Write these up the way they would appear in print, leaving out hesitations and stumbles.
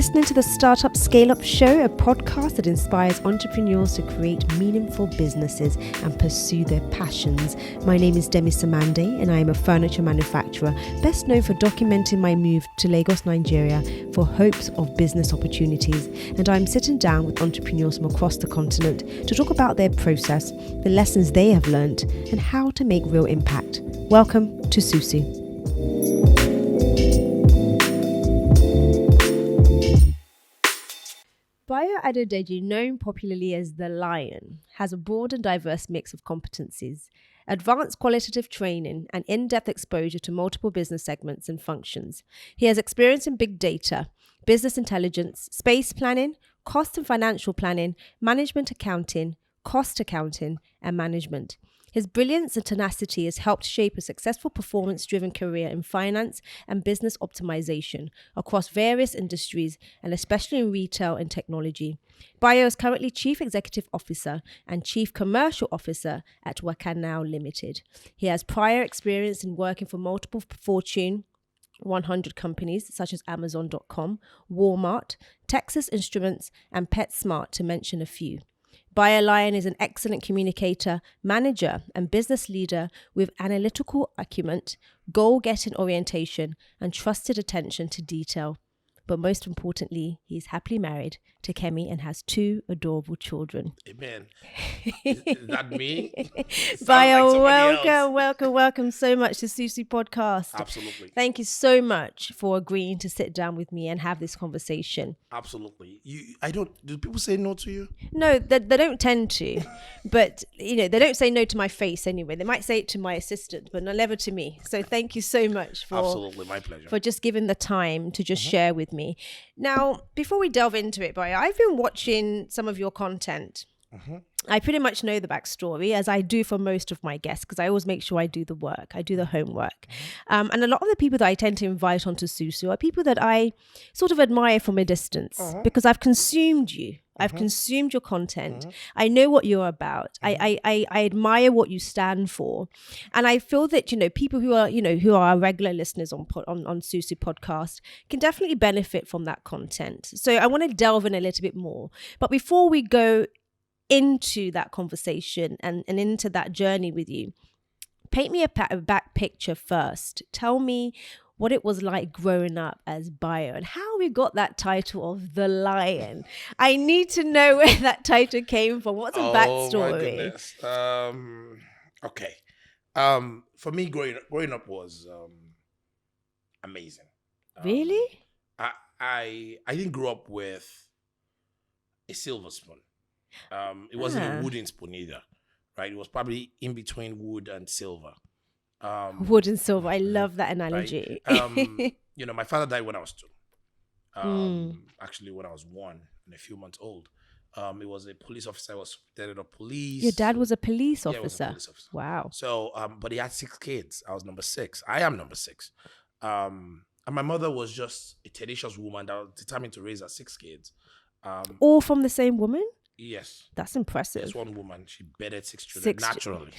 listening to the Startup Scale Up Show, a podcast that inspires entrepreneurs to create meaningful businesses and pursue their passions. My name is Demi Samande and I am a furniture manufacturer, best known for documenting my move to Lagos, Nigeria for hopes of business opportunities. And I'm sitting down with entrepreneurs from across the continent to talk about their process, the lessons they have learned, and how to make real impact. Welcome to Susu. Bayo Adedeji, known popularly as the Lion, has a broad and diverse mix of competencies, advanced qualitative training, and in-depth exposure to multiple business segments and functions. He has experience in big data, business intelligence, space planning, cost and financial planning, management accounting, cost accounting, and management. His brilliance and tenacity has helped shape a successful performance-driven career in finance and business optimization across various industries and especially in retail and technology. Bayo is currently Chief Executive Officer and Chief Commercial Officer at Wakanow Limited. He has prior experience in working for multiple Fortune 100 companies such as Amazon.com, Walmart, Texas Instruments, and PetSmart, to mention a few. Bayo Lion is an excellent communicator, manager, and business leader with analytical acumen, goal-getting orientation, and trusted attention to detail. But most importantly, he is happily married to Kemi and has 2 adorable children. Amen. Is that me? Bayo, like welcome so much to Susu Podcast. Absolutely. Thank you so much for agreeing to sit down with me and have this conversation. Absolutely. Do people say no to you? No, they don't tend to, but they don't say no to my face anyway. They might say it to my assistant, but never to me. So thank you so much for Absolutely, my pleasure. For just giving the time to just share with me. Now, before we delve into it, Bayo, I've been watching some of your content. I pretty much know the backstory, as I do for most of my guests, because I always make sure I do the work. I do the homework. And a lot of the people that I tend to invite onto Susu are people that I sort of admire from a distance because I've consumed you. I've consumed your content. I know what you're about. I admire what you stand for. And I feel that, people who are regular listeners on Susu podcast can definitely benefit from that content. So I want to delve in a little bit more. But before we go into that conversation and into that journey with you, paint me a back picture first. Tell me what it was like growing up as Bayo and how we got that title of the Lion. I need to know where that title came from. What's a backstory? My goodness. Okay. For me, growing up was amazing. Really? I didn't grow up with a silver spoon. It wasn't a wooden spoon either, right? It was probably in between wood and silver. Wood and silver. I love that analogy. Right? My father died when I was 2. Actually, when I was 1 and a few months old. He was a police officer. I was superintendent of police. Your dad was a police officer? Yeah, he was a police officer. Wow. So, but he had 6 kids. I was number 6. I am number 6. And my mother was just a tenacious woman that was determined to raise her 6 kids. All from the same woman? Yes. That's impressive. There's one woman, she bedded 6 children naturally.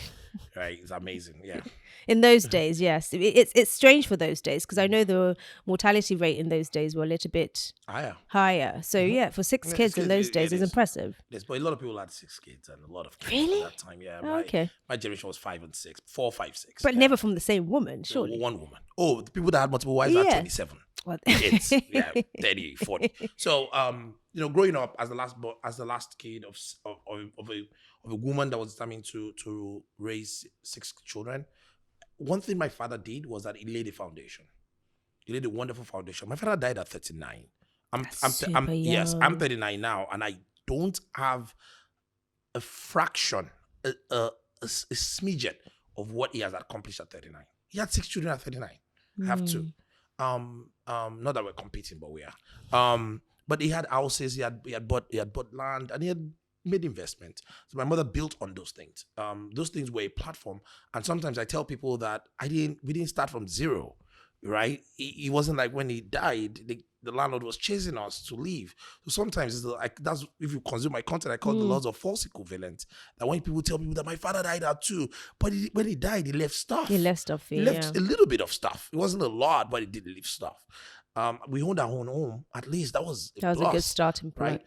Right? It's amazing. Yeah. In those days, yes. It's strange for those days because I know the mortality rate in those days were a little bit higher. So yeah, for 6 kids in those days is impressive. Yes, but a lot of people had 6 kids and a lot of kids really? at that time. Yeah. Okay. My generation was 5 and 6, 4, 5, 6. But never from the same woman, surely. One woman. Oh, the people that had multiple wives had 27. What? Kids, 30, 40. So, growing up as the last kid of a woman that was determined to raise 6 children, one thing my father did was that he laid a foundation. He laid a wonderful foundation. My father died at 39. I'm 39 now, and I don't have a fraction, a smidgen of what he has accomplished at 39. He had 6 children at 39. I have 2. Not that we're competing, but we are. But he had houses, he had bought land, and he had made investment. So my mother built on those things. Those things were a platform. And sometimes I tell people that we didn't start from zero, right? It wasn't like when he died, the landlord was chasing us to leave. So sometimes it's that's if you consume my content, I call it the laws of false equivalence. That when people tell people that my father died at 2, but when he died, he left stuff. He left stuff. He left a little bit of stuff. It wasn't a lot, but he did leave stuff. We owned our own home. At least that was That was a good plus, starting point. right?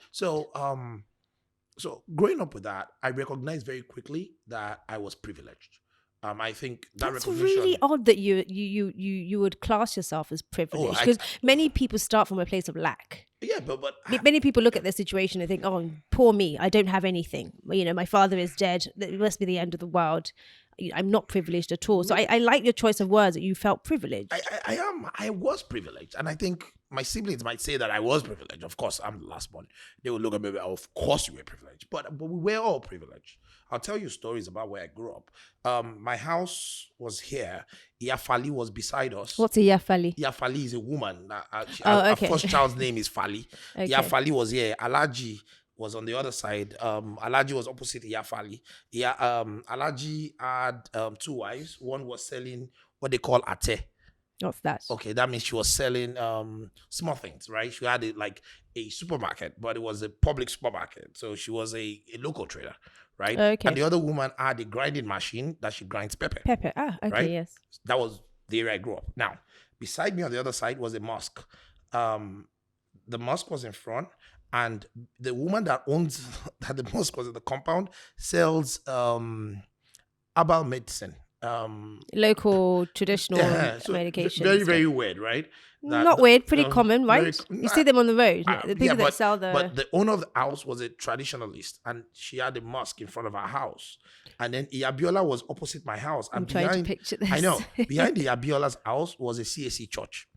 So growing up with that, I recognized very quickly that I was privileged. I think that That's recognition. really odd that you would class yourself as privileged, because many people start from a place of lack. Yeah, but Many people look at their situation and think, "Oh, poor me! I don't have anything. You know, my father is dead. It must be the end of the world. I'm not privileged at all." So I like your choice of words, that you felt privileged. I was privileged, and I think my siblings might say that I was privileged. Of course, I'm the last one. They would look at me, of course you were privileged, but we were all privileged. I'll tell you stories about where I grew up. My house was here. Iyafali was beside us. What's a Iyafali? Iyafali is a woman. Okay. Her first child's name is Fali. Okay. Iyafali was here. Alaji was on the other side. Alaji was opposite Iyafali. Alaji had 2 wives. One was selling what they call ate. What's that? Okay, that means she was selling small things, right? She had it like a supermarket, but it was a public supermarket. So she was a local trader, right? Okay. And the other woman had a grinding machine that she grinds pepper. Pepper. Ah, okay, right? yes. That was the area I grew up. Now, beside me on the other side was a mosque. The mosque was in front, and the woman that owns that the mosque was in the compound sells herbal medicine. Local traditional So medication. very, very weird, right? Not weird, pretty common, right? You see them on the road. The people that sell the. But the owner of the house was a traditionalist, and she had a mosque in front of her house. And then Iyabiola was opposite my house. And I'm trying to picture this. I know. Behind the Abiola's house was a CAC church.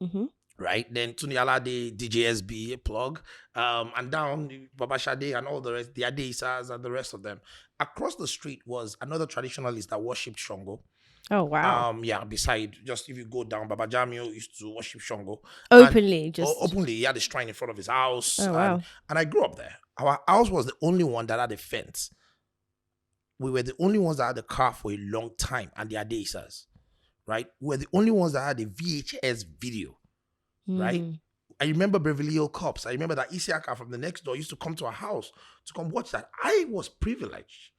Mm-hmm. Right? Then Tuniala de DJSB, a plug. And down Baba Shade and all the rest, the Adeisas and the rest of them. Across the street was another traditionalist that worshipped Shango. Oh, wow. Yeah, beside, just if you go down, Baba Jamio used to worship Shango. Openly, openly, he had a shrine in front of his house. Oh, wow. And I grew up there. Our house was the only one that had a fence. We were the only ones that had a car for a long time, and the Adeisas, right? We were the only ones that had a VHS video, right? I remember Beverly Hills Cops. I remember that Isiaka from the next door used to come to our house to come watch that. I was privileged.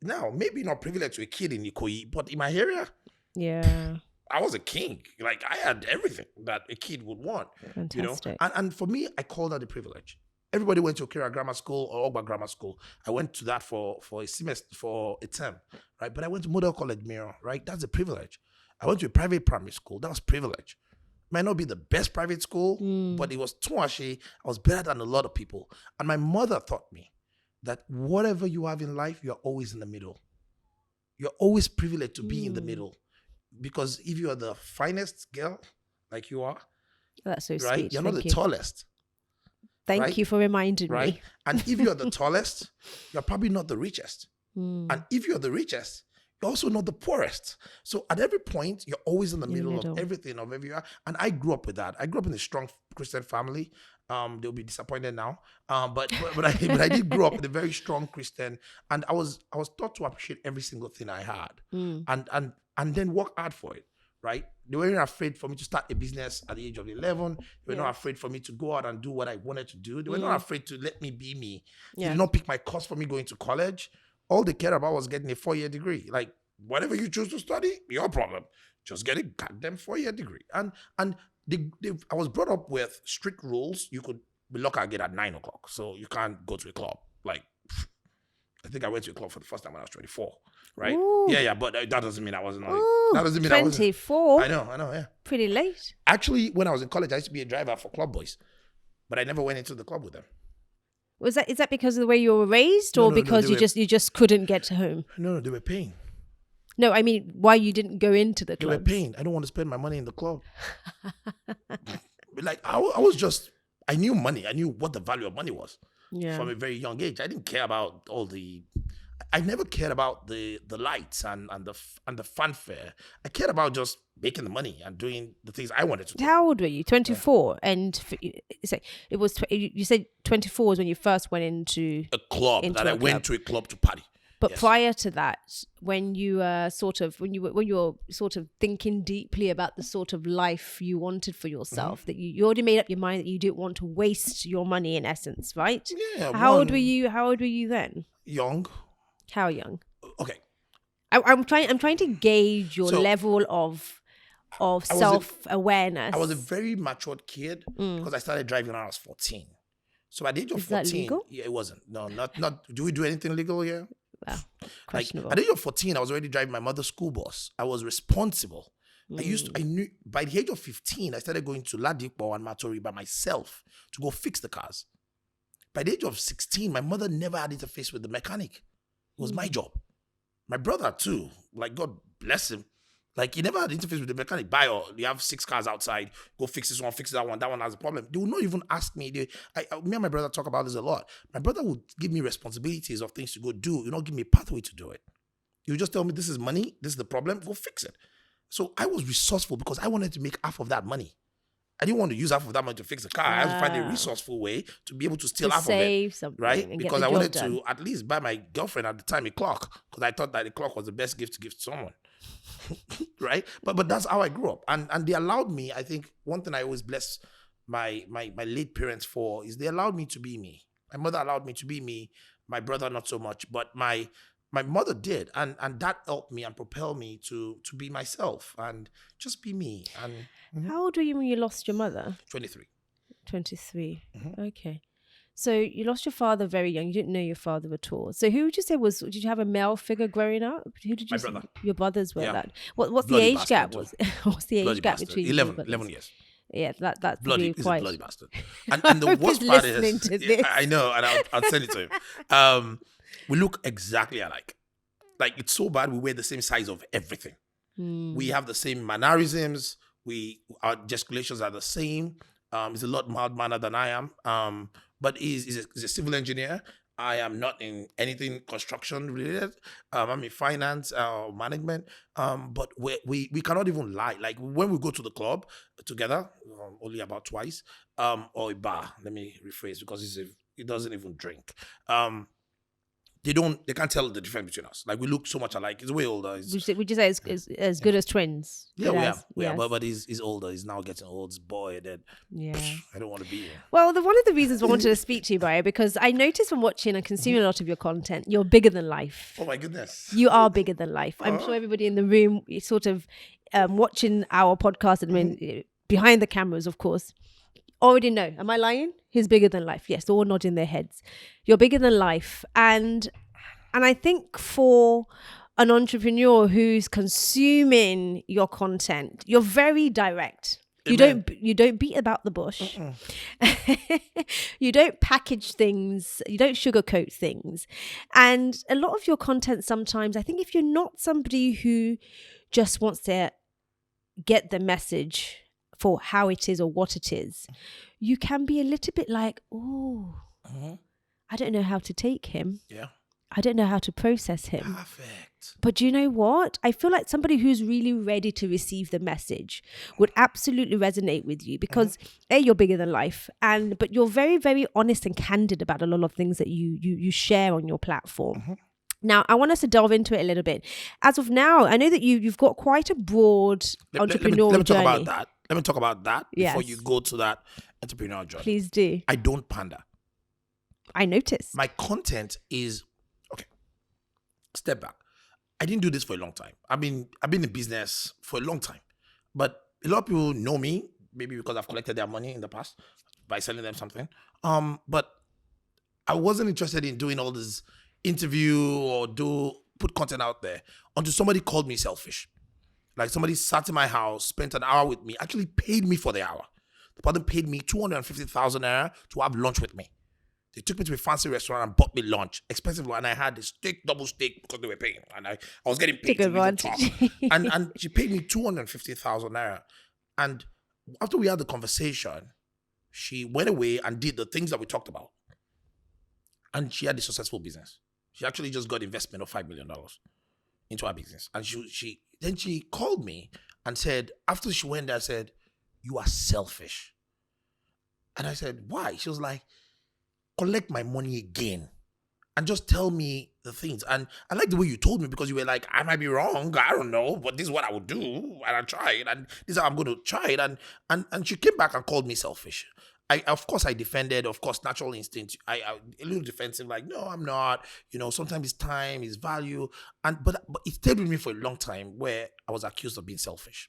Now, maybe not privileged to a kid in Ikoyi, but in my area, yeah, I was a king. Like, I had everything that a kid would want. Fantastic. You know? And for me, I call that a privilege. Everybody went to Okira Grammar School or Ogba Grammar School. I went to that for a semester, for a term, right? But I went to Model College Mirror, right? That's a privilege. I went to a private primary school. That was privilege. Might not be the best private school, but it was tuashi. I was better than a lot of people. And my mother taught me that whatever you have in life, you're always in the middle. You're always privileged to be in the middle. Because if you are the finest girl, like you are, that's so right? sweet. You're not the tallest. Thank you for reminding me. And if you're the tallest, you're probably not the richest. And if you're the richest, you're also not the poorest. So at every point, you're always in the middle of everything, of everywhere. And I grew up with that. I grew up in a strong Christian family. They'll be disappointed now. But I did grow up in a very strong Christian, and I was taught to appreciate every single thing I had, and then work hard for it. Right? They weren't afraid for me to start a business at the age of 11. They were not afraid for me to go out and do what I wanted to do. They were not afraid to let me be me. They did not pick my course for me going to college. All they cared about was getting a 4-year degree. Like, whatever you choose to study, your problem. Just get a goddamn 4-year degree. And I was brought up with strict rules. You could be locked out gate at 9 o'clock, so you can't go to a club. Like, I think I went to a club for the first time when I was 24. Right? Ooh. Yeah, but that doesn't mean I wasn't. That doesn't mean 24. I know, yeah. Pretty late. Actually, when I was in college, I used to be a driver for club boys, but I never went into the club with them. Is that because of the way you were raised, or because you just couldn't get home? No, they were paying. No, I mean, why you didn't go into the club? They were paying. I don't want to spend my money in the club. Like, I knew money. I knew what the value of money was from a very young age. I didn't care about I never cared about the lights and the fanfare. I cared about just making the money and doing the things I wanted to do. How old were you? 24, and it was. You said 24 was when you first went into a club. Went to a club to party. But prior to that, when you were sort of thinking deeply about the sort of life you wanted for yourself, that you already made up your mind that you didn't want to waste your money, in essence, right? Yeah. How old were you then? Young. How young? Okay. I'm trying to gauge your level of of I was a- self-awareness? I was a very matured kid because I started driving when I was 14. So at the age of Is that 14, legal? yeah, it wasn't. No, not. Do we do anything legal here? Well, Like questionable. at the age of 14, I was already driving my mother's school bus. I was responsible. I knew by the age of 15, I started going to Ladipo and Matori by myself to go fix the cars. By the age of 16, my mother never had interface with the mechanic. It was my job. My brother too, like God bless him. Like he never had interface with the mechanic. Bayo, you have 6 cars outside. Go fix this one, fix that one. That one has a problem. They would not even ask me. Me and my brother talk about this a lot. My brother would give me responsibilities of things to go do. You know, give me a pathway to do it. You just tell me this is money. This is the problem. Go fix it. So I was resourceful because I wanted to make half of that money. I didn't want to use half of that money to fix the car. I had to find a resourceful way to be able to steal To half of it. save something Right? and get Because the I job wanted done. to at least buy my girlfriend at the time a clock. Because I thought that the clock was the best gift to give to someone. Right? But that's how I grew up. And they allowed me, I think one thing I always bless my late parents for is they allowed me to be me. My mother allowed me to be me. My brother not so much. But my mother did. And that helped me and propelled me to be myself and just be me. And How old were you when you lost your mother? 23. 23. Okay. So you lost your father very young. You didn't know your father at all. So who would you say did you have a male figure growing up? Who did you My say? brother. Your brothers were Yeah. that. What's the Bloody age bastard gap? too. What's the age Bloody gap bastard. between 11 you? 11 years. Yeah, that's Bloody, quite. he's a bloody bastard. And the hope worst he's part listening is, to this. I know, and I'll send it to him. We look exactly alike. Like it's so bad. We wear the same size of everything. We have the same mannerisms. Our gesticulations are the same. He's a lot mild mannered than I am. But he's a civil engineer. I am not in anything construction related. I'm in finance or management. But we cannot even lie. Like when we go to the club together, only about twice, or a bar. Let me rephrase because he doesn't even drink. They can't tell the difference between us. Like we look so much alike. He's way older. Would you say it's as good as twins? Yeah, Good we are. yes. But he's older. He's now getting old. He's boy. Then Yeah. I don't want to be here. Well, one of the reasons I wanted to speak to you, Bayo, because I noticed from watching and consuming a lot of your content, you're bigger than life. Oh my goodness. You are bigger than life. I'm sure everybody in the room is sort of watching our podcast and behind the cameras, of course, already know. Am I lying? He's bigger than life. Yes, all nodding their heads. You're bigger than life. And I think for an entrepreneur who's consuming your content, you're very direct. Amen. You don't beat about the bush. You don't package things. You don't sugarcoat things. And a lot of your content sometimes, I think if you're not somebody who just wants to get the message for how it is or what it is, you can be a little bit like, oh, I don't know how to take him. Yeah. I don't know how to process him. Perfect. But you know what? I feel like somebody who's really ready to receive the message would absolutely resonate with you because you're bigger than life, but you're very, very honest and candid about a lot of things that you share on your platform. Now, I want us to delve into it a little bit. As of now, I know that you've got quite a broad entrepreneurial let me journey. talk about that. Let me talk about that before Yes. you go to that entrepreneurial journey. Please do. I don't pander. I noticed. My content is okay. Step back. I didn't do this for a long time. I've been in business for a long time, but a lot of people know me maybe because I've collected their money in the past by selling them something. But I wasn't interested in doing all this interview or put content out there until somebody called me selfish. Like somebody sat in my house, spent an hour with me, actually paid me for the hour. The person paid me 250,000 naira to have lunch with me. They took me to a fancy restaurant and bought me lunch, expensive lunch, and I had a double steak because they were paying, and I was getting paid Take to even talk. advantage. And she paid me 250,000 naira. And after we had the conversation, she went away and did the things that we talked about. And she had a successful business. She actually just got investment of $5 million into her business. And then she called me and said, after she went there, said, "You are selfish." And I said, "Why?" She was like, "Collect my money again and just tell me the things." And I like the way you told me because you were like, "I might be wrong. I don't know, but this is what I would do. And I tried. And this is how I'm going to try it." And she came back and called me selfish. Of course, I defended. Of course, natural instinct. I a little defensive, like, "No, I'm not. Sometimes it's time, it's value." But it stayed with me for a long time where I was accused of being selfish.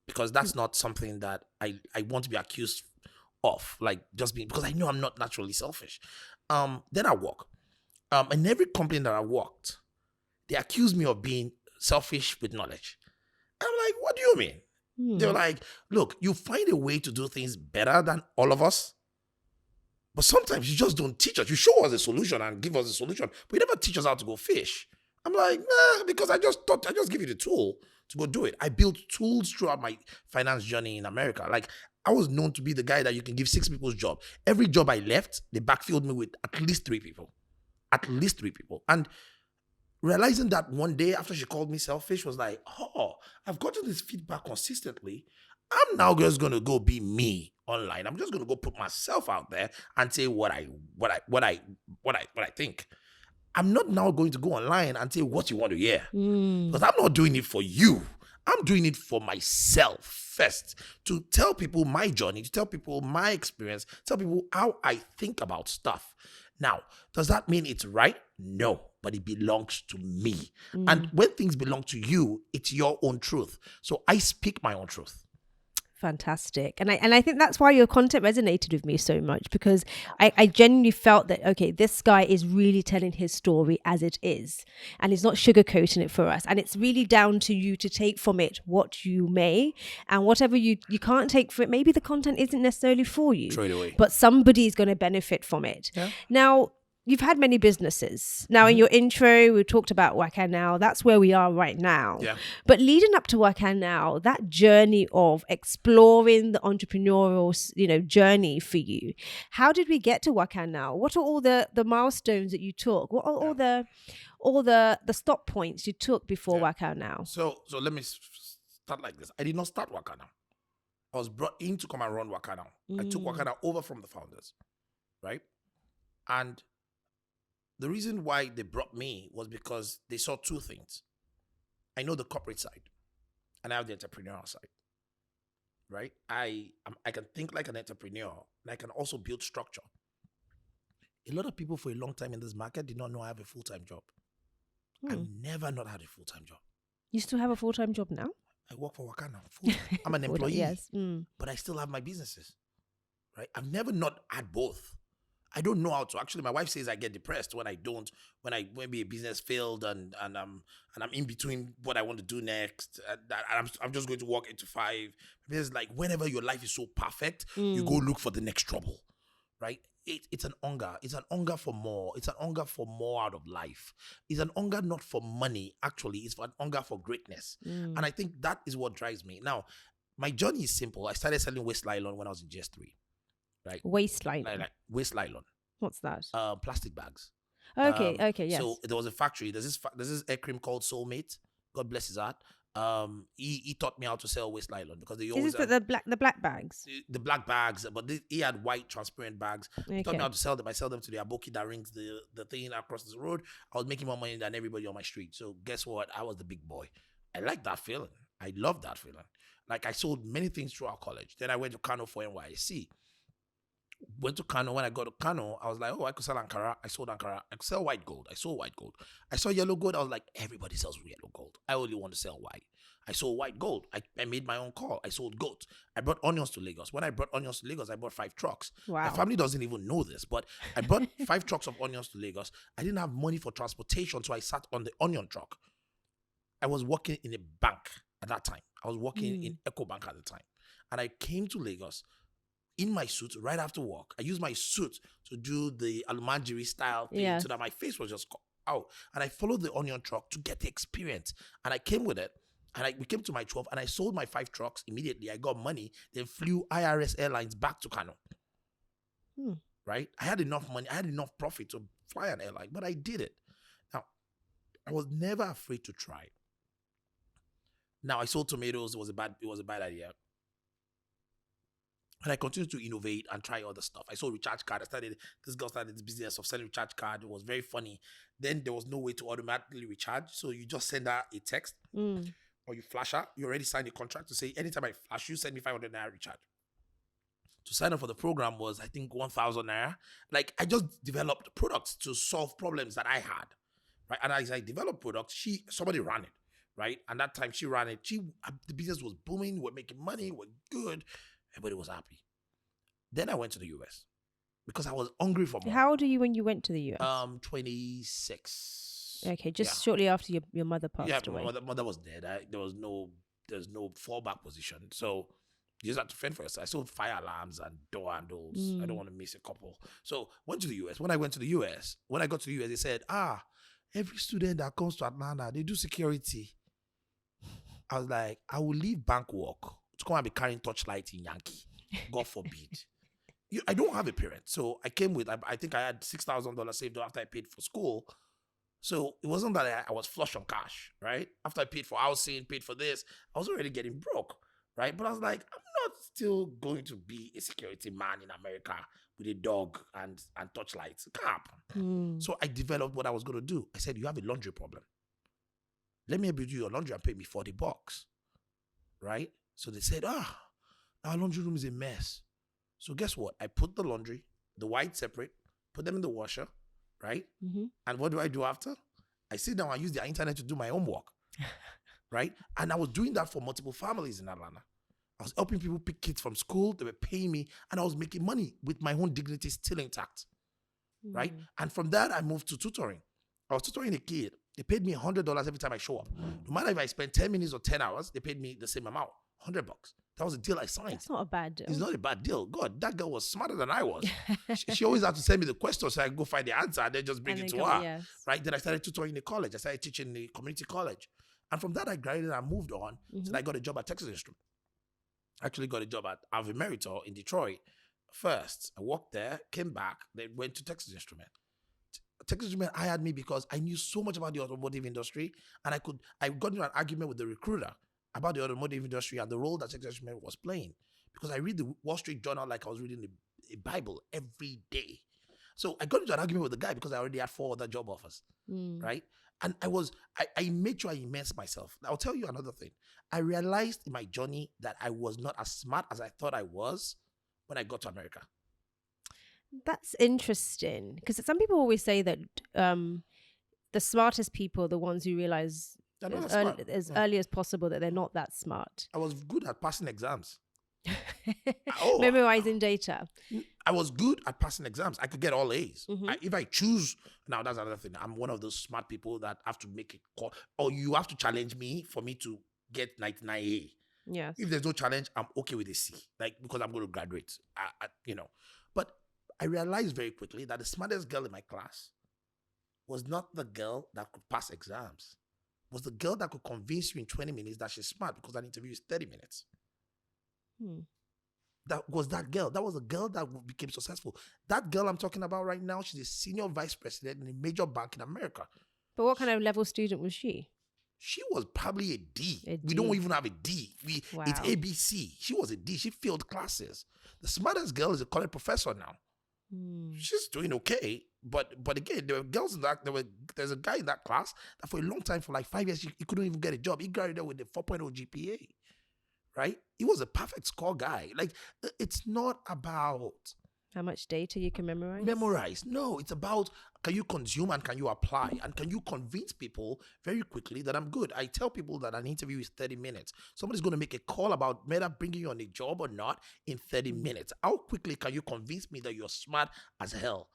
because that's not something that I want to be accused of, like just being, because I know I'm not naturally selfish. Then I work. In every company that I worked, they accused me of being selfish with knowledge. I'm like, what do you mean? They're like, look, you find a way to do things better than all of us, but sometimes you just don't teach us. You show us a solution and give us a solution, but you never teach us how to go fish. I'm like, nah, because I just thought I just give you the tool to go do it. I built tools throughout my finance journey in America. Like, I was known to be the guy that you can give 6 people's job. Every job I left, they backfilled me with at least 3 people. At least 3 people. And realizing that one day after she called me selfish was like, oh, I've gotten this feedback consistently. I'm now just gonna go be me online. I'm just gonna go put myself out there and say what I think. I'm not now going to go online and say what you want to hear. Because I'm not doing it for you. I'm doing it for myself first, to tell people my journey, to tell people my experience, tell people how I think about stuff. Now, does that mean it's right? No, but it belongs to me. And when things belong to you, it's your own truth. So I speak my own truth. Fantastic. And I think that's why your content resonated with me so much, because I genuinely felt that, okay, this guy is really telling his story as it is, and he's not sugarcoating it for us. And it's really down to you to take from it what you may, and whatever you can't take for it, maybe the content isn't necessarily for you, Throw it away. but somebody's going to benefit from it. Yeah. Now, you've had many businesses. Now, in your intro, we talked about Waka Now. That's where we are right now. Yeah. But leading up to Waka Now, that journey of exploring the entrepreneurial, journey for you, how did we get to Waka Now? What are all the milestones that you took? What are all the stop points you took before Waka Now? So let me start like this. I did not start Waka Now. I was brought in to come and run Waka Now. I took Waka Now over from the founders, right? And the reason why they brought me was because they saw 2 things. I know the corporate side, and I have the entrepreneurial side, right? I can think like an entrepreneur, and I can also build structure. A lot of people for a long time in this market did not know I have a full-time job. I've never not had a full-time job. You still have a full-time job now? I work for Waka Now. Full-time. I'm an employee, Yes. but I still have my businesses, right? I've never not had both. I don't know how to. Actually, my wife says I get depressed when maybe a business failed and I'm in between what I want to do next. And I'm just going to work 8 to 5. It's like whenever your life is so perfect, you go look for the next trouble, right? It's an hunger. It's an hunger for more. It's an hunger for more out of life. It's an hunger not for money. Actually, it's an hunger for greatness. And I think that is what drives me. Now, my journey is simple. I started selling waste nylon when I was in GS3. Right. Waste nylon. Like waste nylon. What's that? Plastic bags. Okay. Yes. So there was a factory. There's this air cream called Soulmate. God bless his heart. He taught me how to sell waste nylon because they always Is this the black bags? The black bags, but he had white transparent bags. He taught me how to sell them. I sell them to the aboki that rings the thing across the road. I was making more money than everybody on my street. So guess what? I was the big boy. I like that feeling. I love that feeling. Like I sold many things throughout college. Then I went to Kano for NYSC. Went to Kano. When I got to Kano, I was like, oh, I could sell Ankara. I sold Ankara. I could sell white gold. I sold white gold. I saw yellow gold. I was like, everybody sells yellow gold. I only want to sell white. I sold white gold. I made my own call. I sold goat. I brought onions to Lagos. When I brought onions to Lagos, I bought 5 trucks. Wow. My family doesn't even know this, but I brought 5 trucks of onions to Lagos. I didn't have money for transportation, so I sat on the onion truck. I was working in a bank at that time. I was working in EcoBank at the time. And I came to Lagos in my suit right after work. I used my suit to do the Almanjiri style thing so that my face was just out. And I followed the onion truck to get the experience. And I came with it. And we came to my 12 and I sold my 5 trucks immediately. I got money, then flew IRS Airlines back to Kano. Right? I had enough money. I had enough profit to fly an airline, but I did it. Now, I was never afraid to try. Now, I sold tomatoes. It was a bad idea. And I continued to innovate and try other stuff. I sold recharge card. This girl started this business of selling recharge card. It was very funny. Then there was no way to automatically recharge. So you just send her a text or you flash her. You already signed a contract to say, anytime I flash you, send me 500 naira recharge. To sign up for the program was, I think, 1,000 naira. Like, I just developed products to solve problems that I had. Right? And as I developed products, somebody ran it. right? And that time she ran it. The business was booming. We're making money. We're good. Everybody was happy. Then I went to the US because I was hungry for more. How old are you when you went to the US? 26. Okay, just shortly after your mother passed away. My mother was dead. There's no fallback position. So you just have to fend for yourself. I sold fire alarms and door handles. I don't want to miss a couple. So went to the US. When I got to the US, they said, every student that comes to Atlanta, they do security. I was like, I will leave bank work to come and be carrying torchlight in Yankee. God forbid. I don't have a parent. So I came with, I think I had $6,000 saved after I paid for school. So it wasn't that I was flush on cash, right? After I paid for housing, paid for this, I was already getting broke, right? But I was like, I'm not still going to be a security man in America with a dog and torchlights. It can't happen. So I developed what I was going to do. I said, you have a laundry problem. Let me help you do your laundry and pay me $40, right? So they said, our laundry room is a mess. So guess what? I put the laundry, the white separate, put them in the washer, right? And what do I do after? I sit down and use the internet to do my homework, right? And I was doing that for multiple families in Atlanta. I was helping people pick kids from school. They were paying me, and I was making money with my own dignity still intact, right? And from that, I moved to tutoring. I was tutoring a kid. They paid me $100 every time I show up. No matter if I spend 10 minutes or 10 hours, they paid me the same amount, $100. That was a deal I signed. That's not a bad deal. It's not a bad deal. God, that girl was smarter than I was. she always had to send me the question so I could go find the answer and then just bring it to her. Yes. Right? Then I started tutoring in the college. I started teaching in the community college. And from that, I graduated and I moved on. So I got a job at Texas Instrument. I actually got a job at Ave Meritor in Detroit first. I worked there, came back, then went to Texas Instrument. Texas Instrument hired me because I knew so much about the automotive industry, and I got into an argument with the recruiter about the automotive industry and the role that Texas Instrument was playing, because I read the Wall Street Journal like I was reading a Bible every day. So I got into an argument with the guy because I already had 4 other job offers, right? And I made sure I immersed myself. I'll tell you another thing. I realized in my journey that I was not as smart as I thought I was when I got to America. That's interesting, because some people always say that the smartest people are the ones who realize as early as possible that they're not that smart. I was good at passing exams. Memorizing data. I was good at passing exams. I could get all A's. If I choose, now that's another thing. I'm one of those smart people that have to make a call, or you have to challenge me for me to get 99A. Yes. If there's no challenge, I'm okay with a C, because I'm going to graduate. But I realized very quickly that the smartest girl in my class was not the girl that could pass exams. Was the girl that could convince you in 20 minutes that she's smart, because an interview is 30 minutes. That was that girl. That was the girl that became successful. That girl I'm talking about right now, she's a senior vice president in a major bank in America. But what kind of level student was she? She was probably a D. We don't even have a D. It's ABC. She was a D. She failed classes. The smartest girl is a college professor now. She's doing okay. But again, there were girls in that. There's a guy in that class that for a long time, for like 5 years, he couldn't even get a job. He graduated with a 4.0 GPA. Right? He was a perfect score guy. Like, it's not about how much data you can memorize. No, it's about, can you consume and can you apply? And can you convince people very quickly that I'm good? I tell people that an interview is 30 minutes. Somebody's going to make a call about whether bringing you on a job or not in 30 minutes. How quickly can you convince me that you're smart as hell?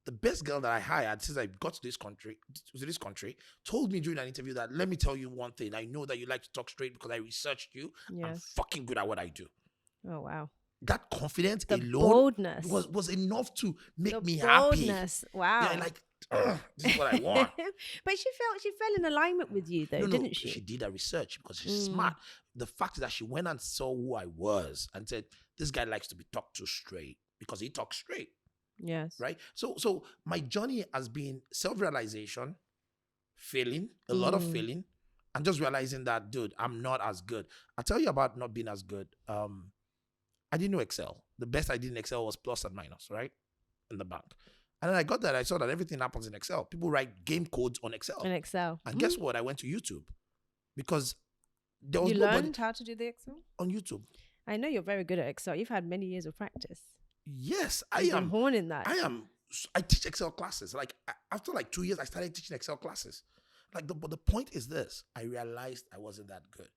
The best girl that I hired since I got to this country, told me during an interview that, let me tell you one thing. I know that you like to talk straight because I researched you. Yes. I'm fucking good at what I do. Oh, wow. That confidence alone boldness was enough to make me boldness. Happy. Wow. Yeah, like, this is what I want. But she fell in alignment with you, though, didn't she? She did her research because she's smart. The fact is that she went and saw who I was and said, this guy likes to be talked to straight because he talks straight. Yes. Right? So my journey has been self-realization, failing, a lot of failing, and just realizing that, dude, I'm not as good. I'll tell you about not being as good. I didn't know Excel. The best I did in Excel was plus and minus, right? In the bank. And then I got that. I saw that everything happens in Excel. People write game codes on Excel. And guess what? I went to YouTube because there was learned how to do the Excel? On YouTube. I know you're very good at Excel. You've had many years of practice. Yes, You've been honing that. I teach Excel classes. Like after like 2 years, I started teaching Excel classes. But the point is this: I realized I wasn't that good,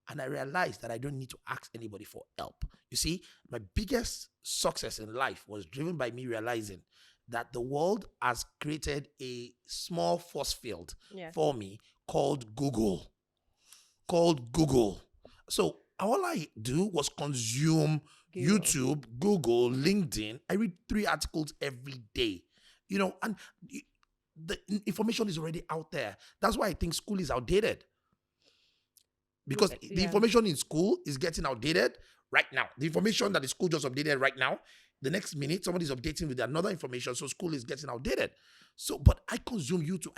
and I realized that I don't need to ask anybody for help. You see, my biggest success in life was driven by me realizing that the world has created a small force field for me called Google. So all I do was consume YouTube, Google, LinkedIn. I read 3 articles every day, and the information is already out there. That's why I think school is outdated. Because the information in school is getting outdated right now. The information that the school just updated right now, the next minute, somebody's updating with another information. So school is getting outdated. So, but I consume YouTube.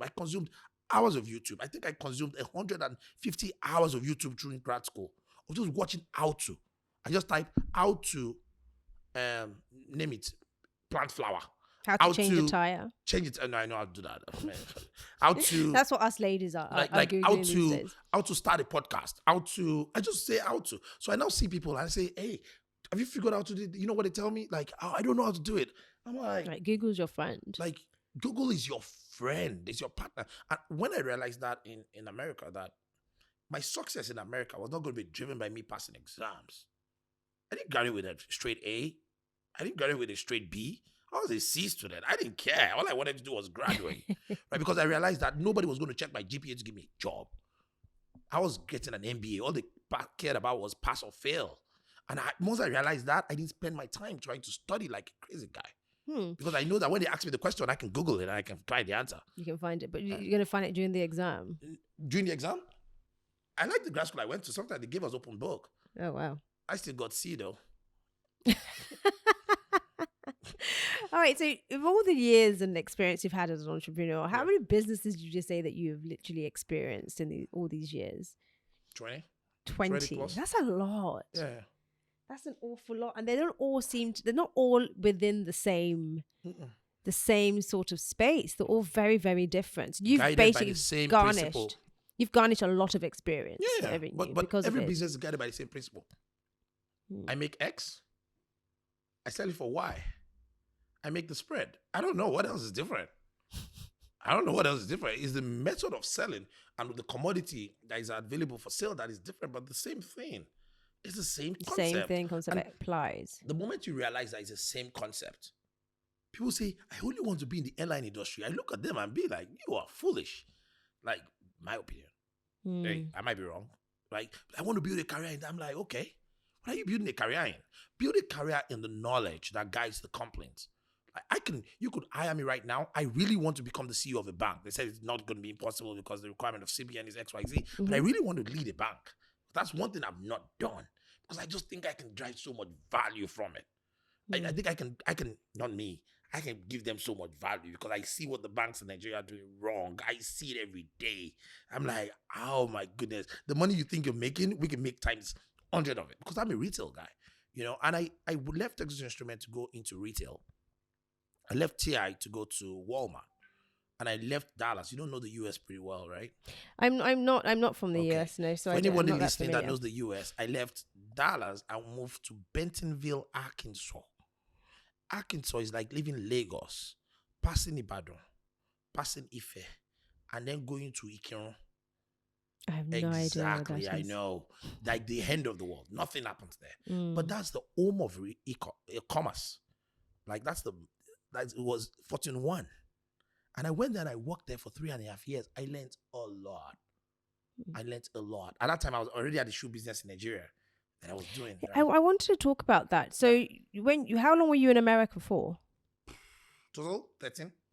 I consumed hours of YouTube. I think I consumed 150 hours of YouTube during grad school. I was just watching how to. I just typed how to, name it, plant flower. How to change a tire. Change it. No, I know how to do that. How to. That's what us ladies are. Like how to start a podcast. I just say how to. So I now see people and I say, hey, have you figured out how to do it? You know what they tell me? Like, oh, I don't know how to do it. I'm like Google's your friend. Like, Google is your friend. It's your partner. And when I realized that in America, that my success in America was not going to be driven by me passing exams. I didn't graduate with a straight A. I didn't graduate with a straight B. I was a C student. I didn't care. All I wanted to do was graduate. Right? Because I realized that nobody was going to check my GPA to give me a job. I was getting an MBA. All they cared about was pass or fail. And once I realized that, I didn't spend my time trying to study like a crazy guy. Because I know that when they ask me the question, I can Google it and I can find the answer. You can find it. But you're going to find it during the exam? During the exam? I like the grad school I went to. Sometimes they gave us open book. Oh, wow. I still got C though. All right, so of all the years and experience you've had as an entrepreneur, how many businesses did you just say that you've literally experienced in all these years? 20. 20. That's a lot. Yeah. That's an awful lot. And they don't all they're not all within the same sort of space. They're all very, very different. You've basically garnished a lot of experience. Yeah, but every business is guided by the same principle. I make X, I sell it for Y. I make the spread. I don't know what else is different. It's the method of selling and the commodity that is available for sale that is different, but the same thing. It's the same concept. Concept applies. The moment you realize that it's the same concept, people say, I only want to be in the airline industry. I look at them and be like, you are foolish. Like, my opinion. Hey, I might be wrong. Like, I want to build a career in that. I'm like, okay, what are you building a career in? Build a career in the knowledge that guides the complaints. You could hire me right now. I really want to become the CEO of a bank. They said it's not going to be impossible because the requirement of CBN is XYZ. But I really want to lead a bank. That's one thing I've not done because I just think I can drive so much value from it. I think I can, not me. I can give them so much value because I see what the banks in Nigeria are doing wrong. I see it every day. I'm like, oh my goodness. The money you think you're making, we can make times 100 of it because I'm a retail guy, and I left Texas Instruments to go into retail. I left TI to go to Walmart, and I left Dallas. You don't know the US pretty well, right? I'm not from the US, no. So for anybody listening that knows the US, I left Dallas and moved to Bentonville, Arkansas. Arkansas is like leaving Lagos, passing Ibadan, passing Ife, and then going to Ikirun. I have no idea. Exactly, I know. Like the end of the world. Nothing happens there. But that's the home of e-commerce. Like it was Fortune 1. And I went there and I worked there for 3.5 years. I learned a lot. At that time, I was already at the shoe business in Nigeria that I was doing. Right? I wanted to talk about that. So how long were you in America for? Total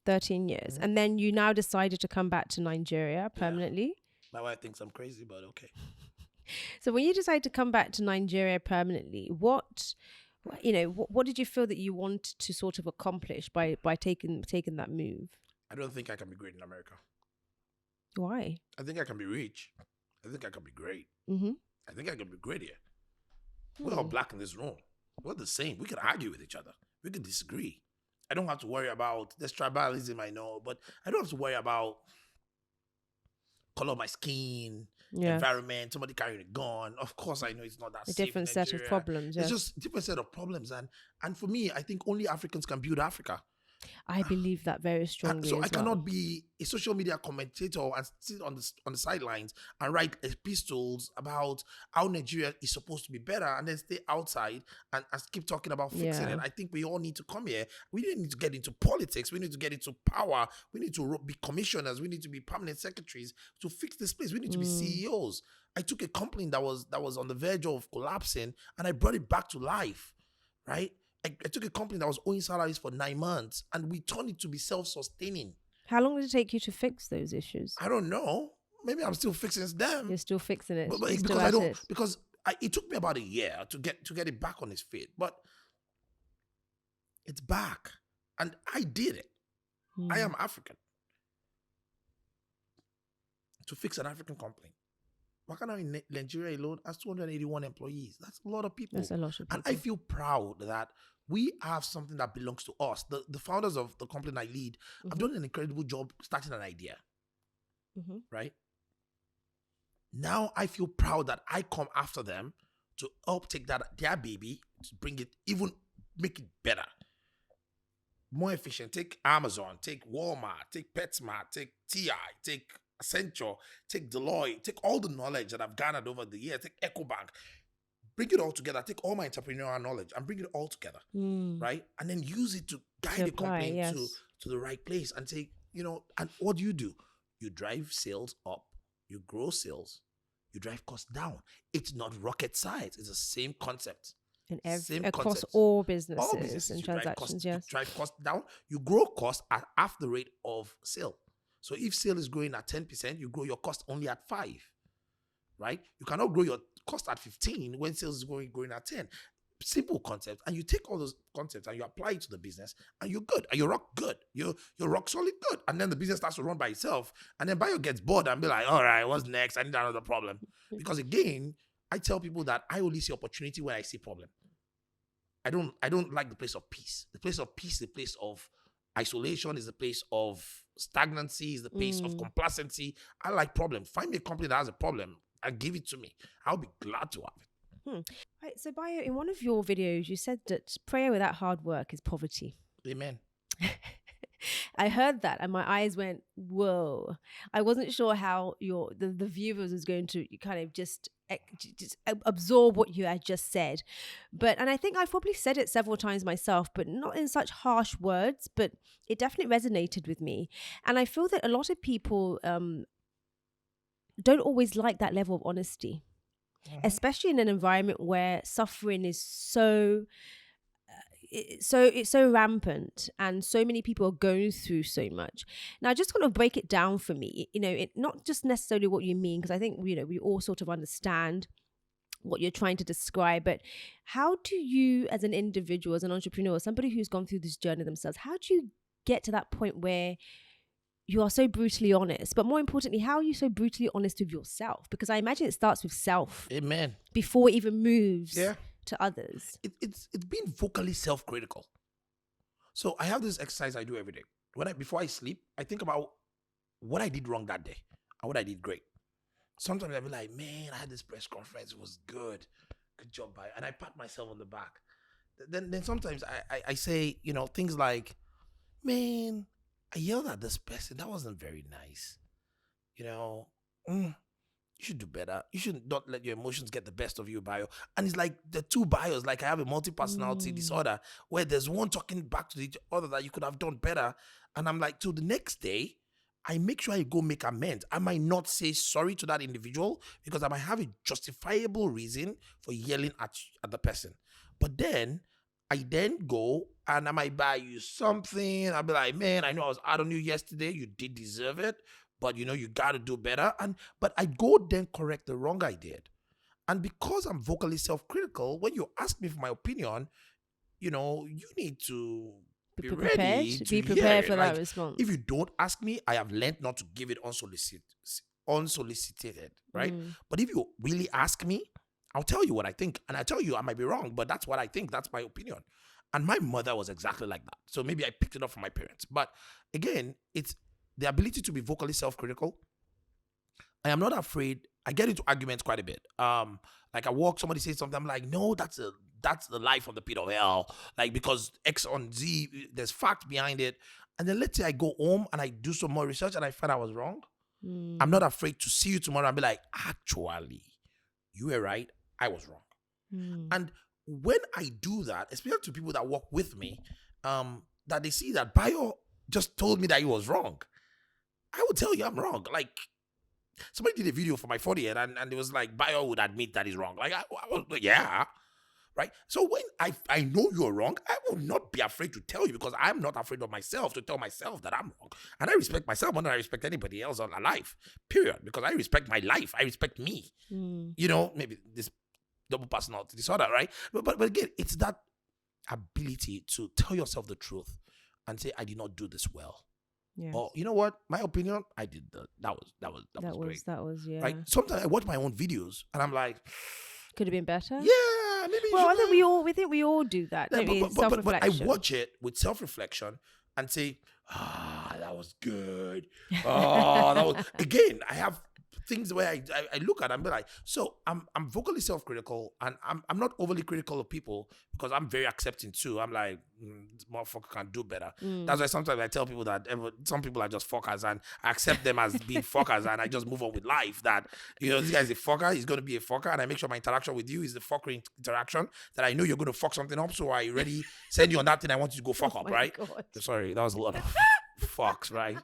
13 years. And then you now decided to come back to Nigeria permanently. Yeah. My wife thinks I'm crazy, but okay. So when you decided to come back to Nigeria permanently, what did you feel that you wanted to sort of accomplish by taking that move? I don't think I can be great in America. Why? I think I can be rich. I think I can be great. I think I can be great here. We're all black in this room. We're the same. We can argue with each other. We can disagree. I don't have to worry about, there's tribalism, I know, but I don't have to worry about color of my skin, environment, somebody carrying a gun. Of course, I know it's not that safe. A different set of problems. It's just a different set of problems. And for me, I think only Africans can build Africa. I believe that very strongly So I as well. cannot be a social media commentator and sit on the sidelines and write epistles about how Nigeria is supposed to be better and then stay outside and keep talking about fixing Yeah. it. I think we all need to come here. We didn't need to get into politics. We need to get into power. We need to be commissioners. We need to be permanent secretaries to fix this place. We need to be CEOs. I took a company that was on the verge of collapsing and I brought it back to life, right? I took a company that was owing salaries for 9 months and we turned it to be self-sustaining. How long did it take you to fix those issues? I don't know. Maybe I'm still fixing them. You're still fixing it. But You're still because I at don't, it. because it took me about a year to get it back on its feet. But it's back. And I did it. I am African. To fix an African company. Wakana in Nigeria alone has 281 employees. That's a lot of people. That's a lot of people. And I feel proud that we have something that belongs to us. The founders of the company I lead have done an incredible job starting an idea. Right? Now I feel proud that I come after them to help take their baby, to bring it, even make it better. More efficient. Take Amazon, take Walmart, take PetSmart, take TI, take Accenture, take Deloitte, take all the knowledge that I've garnered over the years, take EcoBank, bring it all together, take all my entrepreneurial knowledge and bring it all together, right? And then use it to guide the company to the right place and say, and what do? You drive sales up, you grow sales, you drive costs down. It's not rocket science. It's the same concept. Across all businesses and transactions, you drive costs down, you grow costs at half the rate of sale. So if sale is growing at 10%, you grow your cost only at 5, right? You cannot grow your cost at 15 when sales is growing at 10. Simple concept. And you take all those concepts and you apply it to the business and you're good. And you're rock good. You're rock solid good. And then the business starts to run by itself. And then Bayo gets bored and be like, all right, what's next? I need another problem. Because again, I tell people that I only see opportunity when I see problem. I don't like the place of peace. The place of peace, the place of isolation, is the place of stagnancy, is the place of complacency. I like problem. Find me a company that has a problem and give it to me. I'll be glad to have it. Right, so Bayo, in one of your videos, you said that prayer without hard work is poverty. Amen. I heard that and my eyes went, whoa. I wasn't sure how the viewers was going to kind of just absorb what you had just said. And I think I've probably said it several times myself, but not in such harsh words, but it definitely resonated with me. And I feel that a lot of people don't always like that level of honesty, especially in an environment where suffering is it's so rampant and so many people are going through so much. Now, just kind of break it down for me, not just necessarily what you mean, because I think, we all sort of understand what you're trying to describe, but how do you, as an individual, as an entrepreneur, somebody who's gone through this journey themselves, how do you get to that point where you are so brutally honest? But more importantly, how are you so brutally honest with yourself? Because I imagine it starts with self. Amen. Before it even moves to others. It's being vocally self-critical. So I have this exercise I do every day. Before I sleep, I think about what I did wrong that day and what I did great. Sometimes I'll be like, man, I had this press conference. It was good. Good job, Bayo. And I pat myself on the back. Then sometimes I say, things like, man, I yelled at this person. That wasn't very nice. You should do better. You should not let your emotions get the best of you, Bayo. And it's like the two Bayos, like I have a multi-personality disorder where there's one talking back to the other that you could have done better. And I'm like, till the next day, I make sure I go make amends. I might not say sorry to that individual because I might have a justifiable reason for yelling at the person. But then I go and I might buy you something. I'll be like, man, I know I was hard on you yesterday. You did deserve it. But you got to do better. But I go then correct the wrong I did. And because I'm vocally self-critical, when you ask me for my opinion, you need to be ready to be prepared for that like, response. If you don't ask me, I have learned not to give it unsolicited, right? But if you really ask me, I'll tell you what I think. And I tell you I might be wrong, but that's what I think. That's my opinion. And my mother was exactly like that. So maybe I picked it up from my parents. But again, it's the ability to be vocally self-critical. I am not afraid. I get into arguments quite a bit. Like I walk, somebody says something, I'm like, no, that's a that's the life of the pit of hell. Like, because X on Z, there's fact behind it. And then let's say I go home and I do some more research and I find I was wrong. I'm not afraid to see you tomorrow and be like, actually, you were right. I was wrong. And when I do that, especially to people that work with me, that they see that Bayo just told me that he was wrong, I will tell you I'm wrong. Like, somebody did a video for my 40th and it was like, Bayo would admit that he's wrong. Like, I was like, yeah. Right? So when I know you're wrong, I will not be afraid to tell you, because I'm not afraid of myself to tell myself that I'm wrong. And I respect myself more than I respect anybody else on life, period. Because I respect my life. I respect me. You know, maybe this double personality disorder, right? But again, it's that ability to tell yourself the truth and say, I did not do this well. Yes. Or, you know what? My opinion, I did that was great. That was, yeah. Right? Sometimes I watch my own videos and I'm like, could have been better. Yeah, maybe. Well, I think we all do that. Yeah, Self-reflection. but I watch it with self-reflection and say, that was good. That was again. I have things where I look at and be like, so I'm vocally self-critical, and I'm not overly critical of people, because I'm very accepting too. I'm like, this motherfucker can do better. That's why sometimes I tell people that some people are just fuckers, and I accept them as being fuckers, and I just move on with life. That, you know, this guy's a fucker, he's going to be a fucker, and I make sure my interaction with you is the fuckery interaction, that I know you're going to fuck something up, so I already send you on that thing I want you to go fuck up, right? God. Sorry, that was a lot of fucks, right?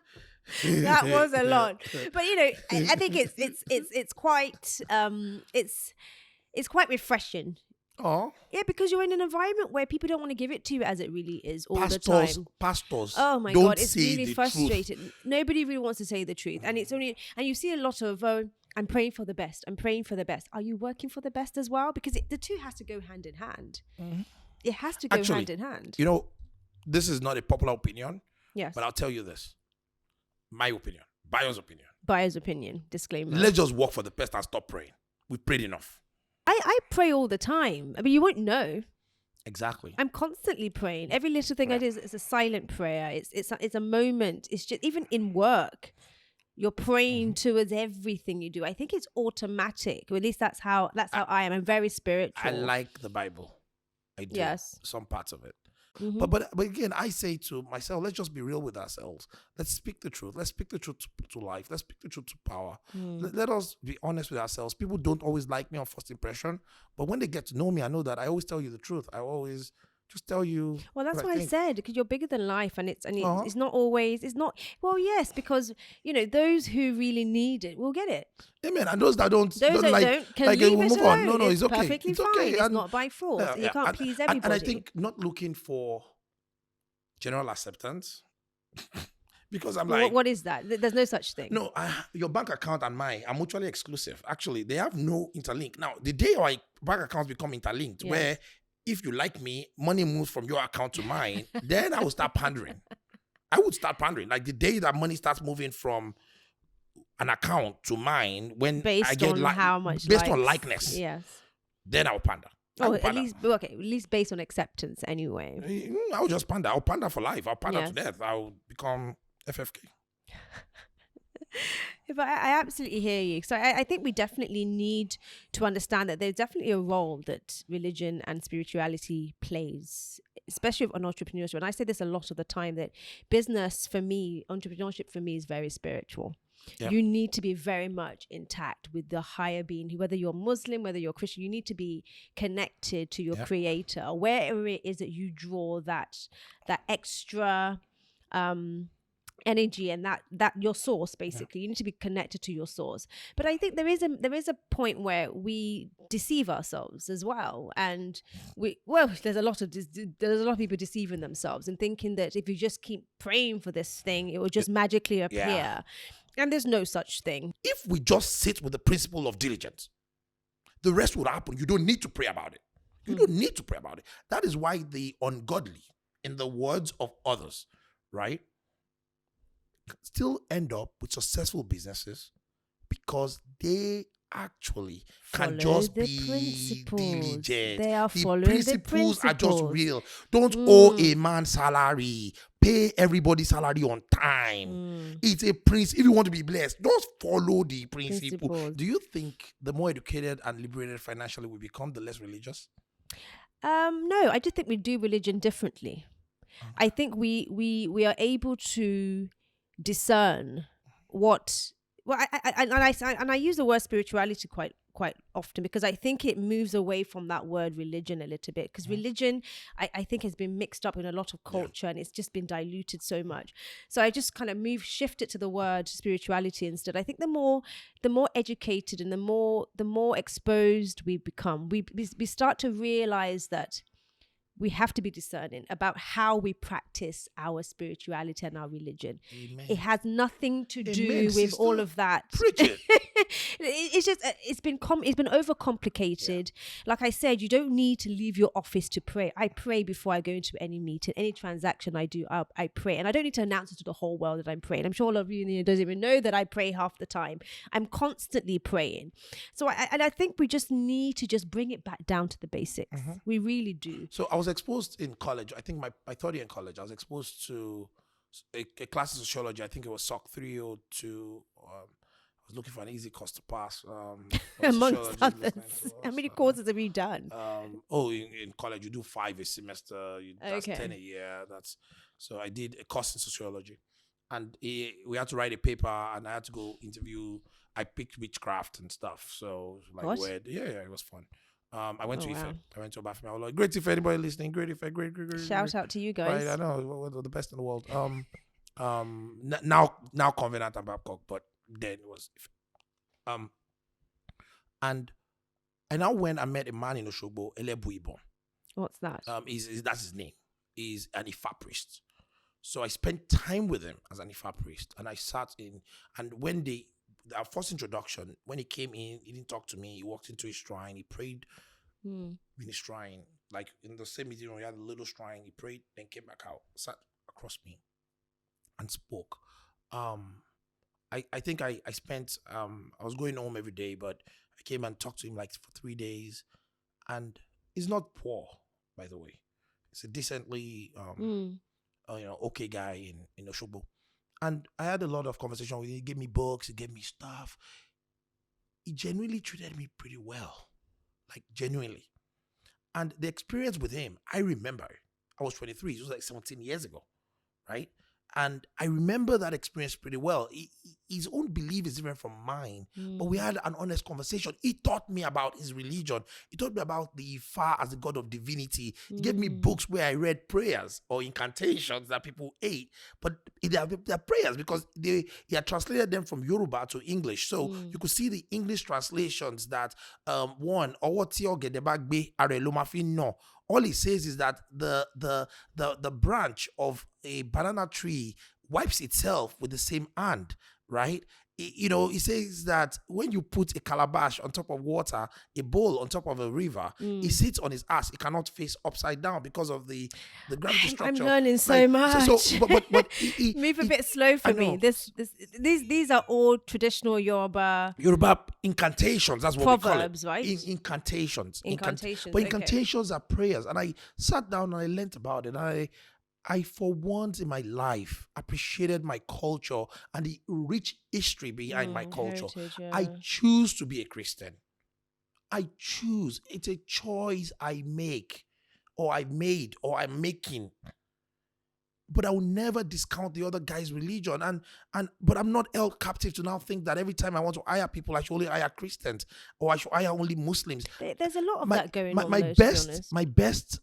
That was a lot, but you know, I think it's quite it's quite refreshing. Oh yeah, because you're in an environment where people don't want to give it to you as it really is all the time. Pastors, oh my God, it's really frustrating. Truth. Nobody really wants to say the truth, and it's only, and you see a lot of I'm praying for the best. I'm praying for the best. Are you working for the best as well? Because the two has to go hand in hand. It has to go hand in hand. You know, this is not a popular opinion. Yes, but I'll tell you this. My opinion, Bayo's opinion. Disclaimer. Let's just work for the best and stop praying. We've prayed enough. I pray all the time. I mean, you won't know. Exactly. I'm constantly praying. Every little thing I do is a silent prayer. It's a moment. It's just, even in work, you're praying towards everything you do. I think it's automatic. Or at least that's how I am. I'm very spiritual. I like the Bible. I do. Yes. Some parts of it. But again, I say to myself, let's just be real with ourselves. Let's speak the truth. Let's speak the truth to life. Let's speak the truth to power. Let us be honest with ourselves. People don't always like me on first impression, but when they get to know me, I know that I always tell you the truth. I always just tell you. Well, that's why I said, because you're bigger than life, and it's not always, it's not, well, yes, because, you know, those who really need it will get it. Amen. And those that don't, can leave it alone. No, it's okay. Perfectly it's fine. okay. It's not by force. You can't please everybody. And I think not looking for general acceptance, because I'm like, what is that? There's no such thing. No, your bank account and mine are mutually exclusive. Actually, they have no interlink. Now, the day our bank accounts become interlinked, where if you like me, money moves from your account to mine, then I will start pandering. I would start pandering. Like the day that money starts moving from an account to mine, when based I get on how much based on likeness, yes, then I will pander. At least based on acceptance anyway. I will just pander. I'll pander for life. I'll pander to death. I'll become FFK. But I absolutely hear you. So I think we definitely need to understand that there's definitely a role that religion and spirituality plays, especially on entrepreneurship. And I say this a lot of the time, that business for me, entrepreneurship for me, is very spiritual. Yeah. You need to be very much intact with the higher being, whether you're Muslim, whether you're Christian. You need to be connected to your creator, wherever it is that you draw that extra energy and that your source, basically. You need to be connected to your source. But I think there is a point where we deceive ourselves as well, and there's a lot of people deceiving themselves and thinking that if you just keep praying for this thing, it will just magically appear. And there's no such thing. If we just sit with the principle of diligence, the rest would happen. You don't need to pray about it. You don't need to pray about it. That is why the ungodly, in the words of others, right, still end up with successful businesses, because they actually can just be diligent. They are following the principles. Are just real. Don't owe a man salary. Pay everybody salary on time. It's a principle. If you want to be blessed, just follow the principle. Do you think the more educated and liberated financially we become, the less religious? No, I just think we do religion differently. I think we are able to discern what. Well, I use the word spirituality quite often because I think it moves away from that word religion a little bit, because religion I think has been mixed up in a lot of culture and it's just been diluted so much. So I just kind of shift it to the word spirituality instead. I think the more educated and the more exposed we become, we start to realize that we have to be discerning about how we practice our spirituality and our religion. Amen. It has nothing to do Amen, with sister. all of that. Preach it. It's just it's been overcomplicated. Like I said, you don't need to leave your office to pray. I pray before I go into any meeting, any transaction I do. I pray, and I don't need to announce it to the whole world that I'm praying. I'm sure a lot of you don't even know that I pray half the time. I'm constantly praying. So I think we just need to just bring it back down to the basics. We really do. So I was exposed in college. I think my third year in college, I was exposed to a class of sociology. I think it was SOC 302. I was looking for an easy course to pass. Amongst others. How many courses have you done? In college, you do 5 a semester. That's 10 a year. So I did a course in sociology. And we had to write a paper, and I had to go interview. I picked witchcraft and stuff. So, like, weird. Yeah, it was fun. I went to Ife. I went to Obafemi. I was like, great Ife, anybody listening? Great Ife, great. Shout out to you guys. Right, I know, we're the best in the world. Now Covenant and Babcock, but then it was Ife. And I now went and met a man in Oshogbo, Elebuibon. What's that? That's his name. He's an Ifa priest. So I spent time with him as an Ifa priest, and I sat in, and when our first introduction, when he came in, he didn't talk to me. He walked into his shrine. He prayed in his shrine. Like in the same meeting room, he had a little shrine. He prayed, then came back out, sat across me, and spoke. I think I spent, I was going home every day, but I came and talked to him like for 3 days. And he's not poor, by the way. He's a decently, okay guy in Oshogbo. And I had a lot of conversation with him. He gave me books. He gave me stuff. He genuinely treated me pretty well. Like, genuinely. And the experience with him, I remember. I was 23. It was like 17 years ago. Right? And I remember that experience pretty well. His own belief is different from mine. But we had an honest conversation. He taught me about his religion. He taught me about the Ifa as the god of divinity. He gave me books where I read prayers or incantations that people ate. But they're prayers because he had translated them from Yoruba to English. So you could see the English translations that one, Owotio Gedebagbe Arelomafin no. All he says is that the branch of a banana tree wipes itself with the same hand, right? He says that when you put a calabash on top of water, a bowl on top of a river, he sits on his ass. He cannot face upside down because of the gravity structure. I'm learning so much. But move a bit slow for me. These are all traditional Yoruba incantations. That's what proverbs, we call it. right? Incantations. But incantations are prayers. And I sat down and I learned about it. I, for once in my life, appreciated my culture and the rich history behind my culture. I choose to be a Christian. I choose. It's a choice I make, or I made, or I'm making. But I will never discount the other guy's religion. But I'm not held captive to now think that every time I want to hire people, I should only hire Christians, or I should hire only Muslims. There's a lot of that going on. My best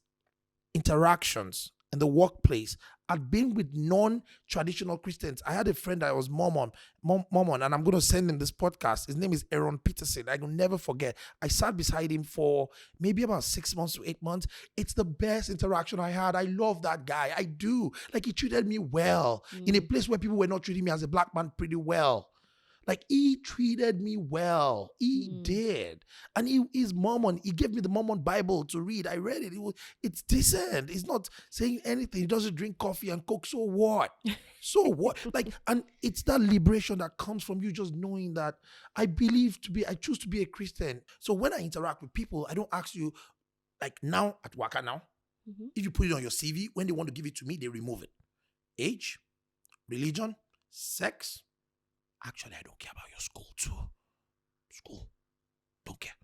interactions in the workplace had been with non-traditional Christians. I had a friend that was Mormon, and I'm going to send him this podcast. His name is Aaron Peterson. I will never forget. I sat beside him for maybe about 6 months to 8 months. It's the best interaction I had. I love that guy. I do. Like, he treated me well in a place where people were not treating me as a black man pretty well. Like, he treated me well. He did. And he's Mormon. He gave me the Mormon Bible to read. I read it. It's decent. He's not saying anything. He doesn't drink coffee and coke. So what? So what? And it's that liberation that comes from you just knowing that I choose to be a Christian. So when I interact with people, I don't ask you, like now at Waka now, if you put it on your CV, when they want to give it to me, they remove it. Age, religion, sex. Actually, I don't care about your school too. School. Don't care.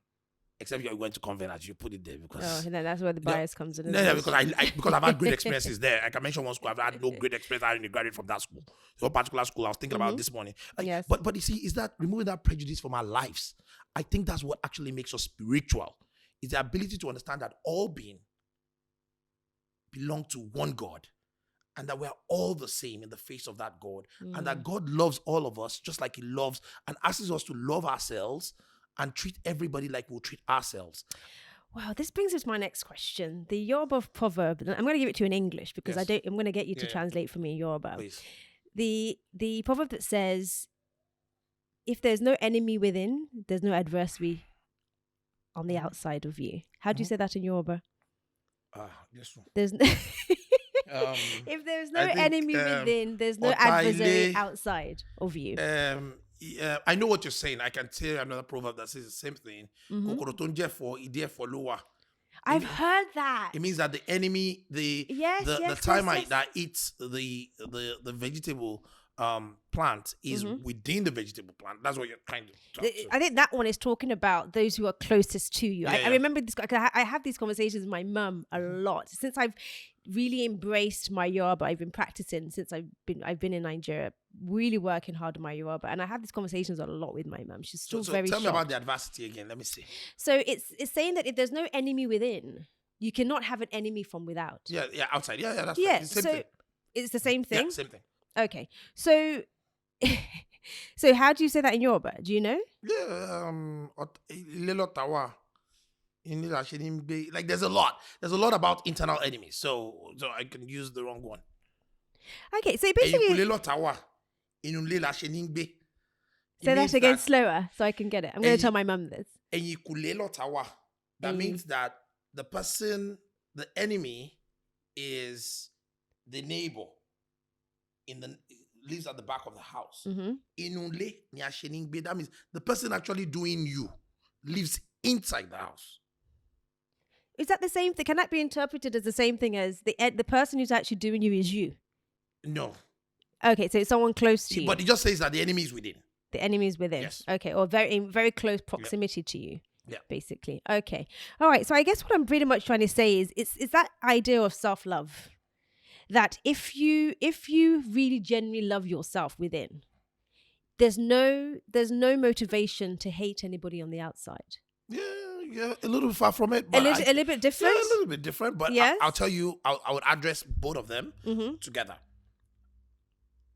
except you went to convent, as you put it there, because Oh, no, that's where the bias comes in. no, because because I've had great experiences there. I can mention one school I've had no great experience. I didn't graduate from that school. So one particular school I was thinking about this morning. Yes. But you see, is that removing that prejudice from our lives? I think that's what actually makes us spiritual. Is the ability to understand that all being belong to one God, and that we're all the same in the face of that God, and that God loves all of us just like He loves and asks us to love ourselves and treat everybody like we'll treat ourselves. Wow, this brings us to my next question. The Yoruba proverb, and I'm going to give it to you in English because Yes. I'm going to get you to translate for me in Yoruba. Please. The proverb that says, if there's no enemy within, there's no adversary on the outside of you. How do you say that in Yoruba? Yes. There's no if there's no enemy within, there's no adversary outside of you. I know what you're saying. I can tell you another proverb that says the same thing. I've heard that. It means that the enemy, the termite that eats the vegetable plant is within the vegetable plant. That's what you're trying to talk to. I think that one is talking about those who are closest to you. I remember this. I have these conversations with my mum a lot since I've really embraced my Yoruba. I've been practicing since I've been in Nigeria, really working hard on my Yoruba, and I have these conversations a lot with my mum. She's still very tell shocked. me about the adversity again. Let me see. So it's saying that if there's no enemy within, you cannot have an enemy from without. Yeah, outside. Yeah, that's yeah. Right. It's the same thing. It's the same thing. Yeah, same thing. Okay, so so how do you say that in Yoruba? Do you know? Yeah, like there's a lot about internal enemies, so I can use the wrong one. Okay, so basically say that again slower so I can get it. I'm going to tell my mum this. That means that the enemy is the neighbor lives at the back of the house. That means the person actually doing you lives inside the house. Is that the same thing? Can that be interpreted as the same thing as the person who's actually doing you is you? No. Okay, so it's someone close to you. But it just says that the enemy is within. The enemy is within. Yes. Okay, or in very close proximity to you. Yeah. Basically. Okay. All right. So I guess what I'm pretty much trying to say is it's that idea of self-love. That if you really genuinely love yourself within, there's no motivation to hate anybody on the outside. Yeah, a little far from it. But a little bit different? Yeah, a little bit different. But yes? I'll tell you, I would address both of them together.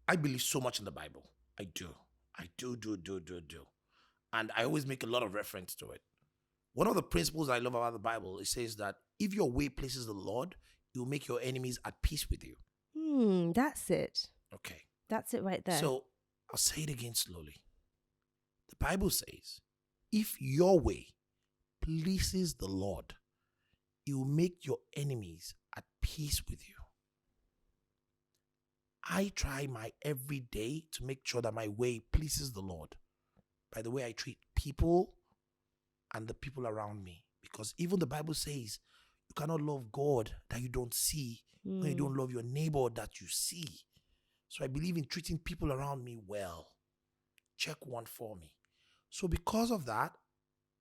I believe so much in the Bible. I do. And I always make a lot of reference to it. One of the principles I love about the Bible, it says that if your way pleases the Lord, He will make your enemies at peace with you. That's it. Okay. That's it right there. So I'll say it again slowly. The Bible says, if your way pleases the Lord, He will make your enemies at peace with you. I try my every day to make sure that my way pleases the Lord by the way I treat people and the people around me. Because even the Bible says, you cannot love God that you don't see when you don't love your neighbor that you see. So I believe in treating people around me well. Check one for me. So because of that,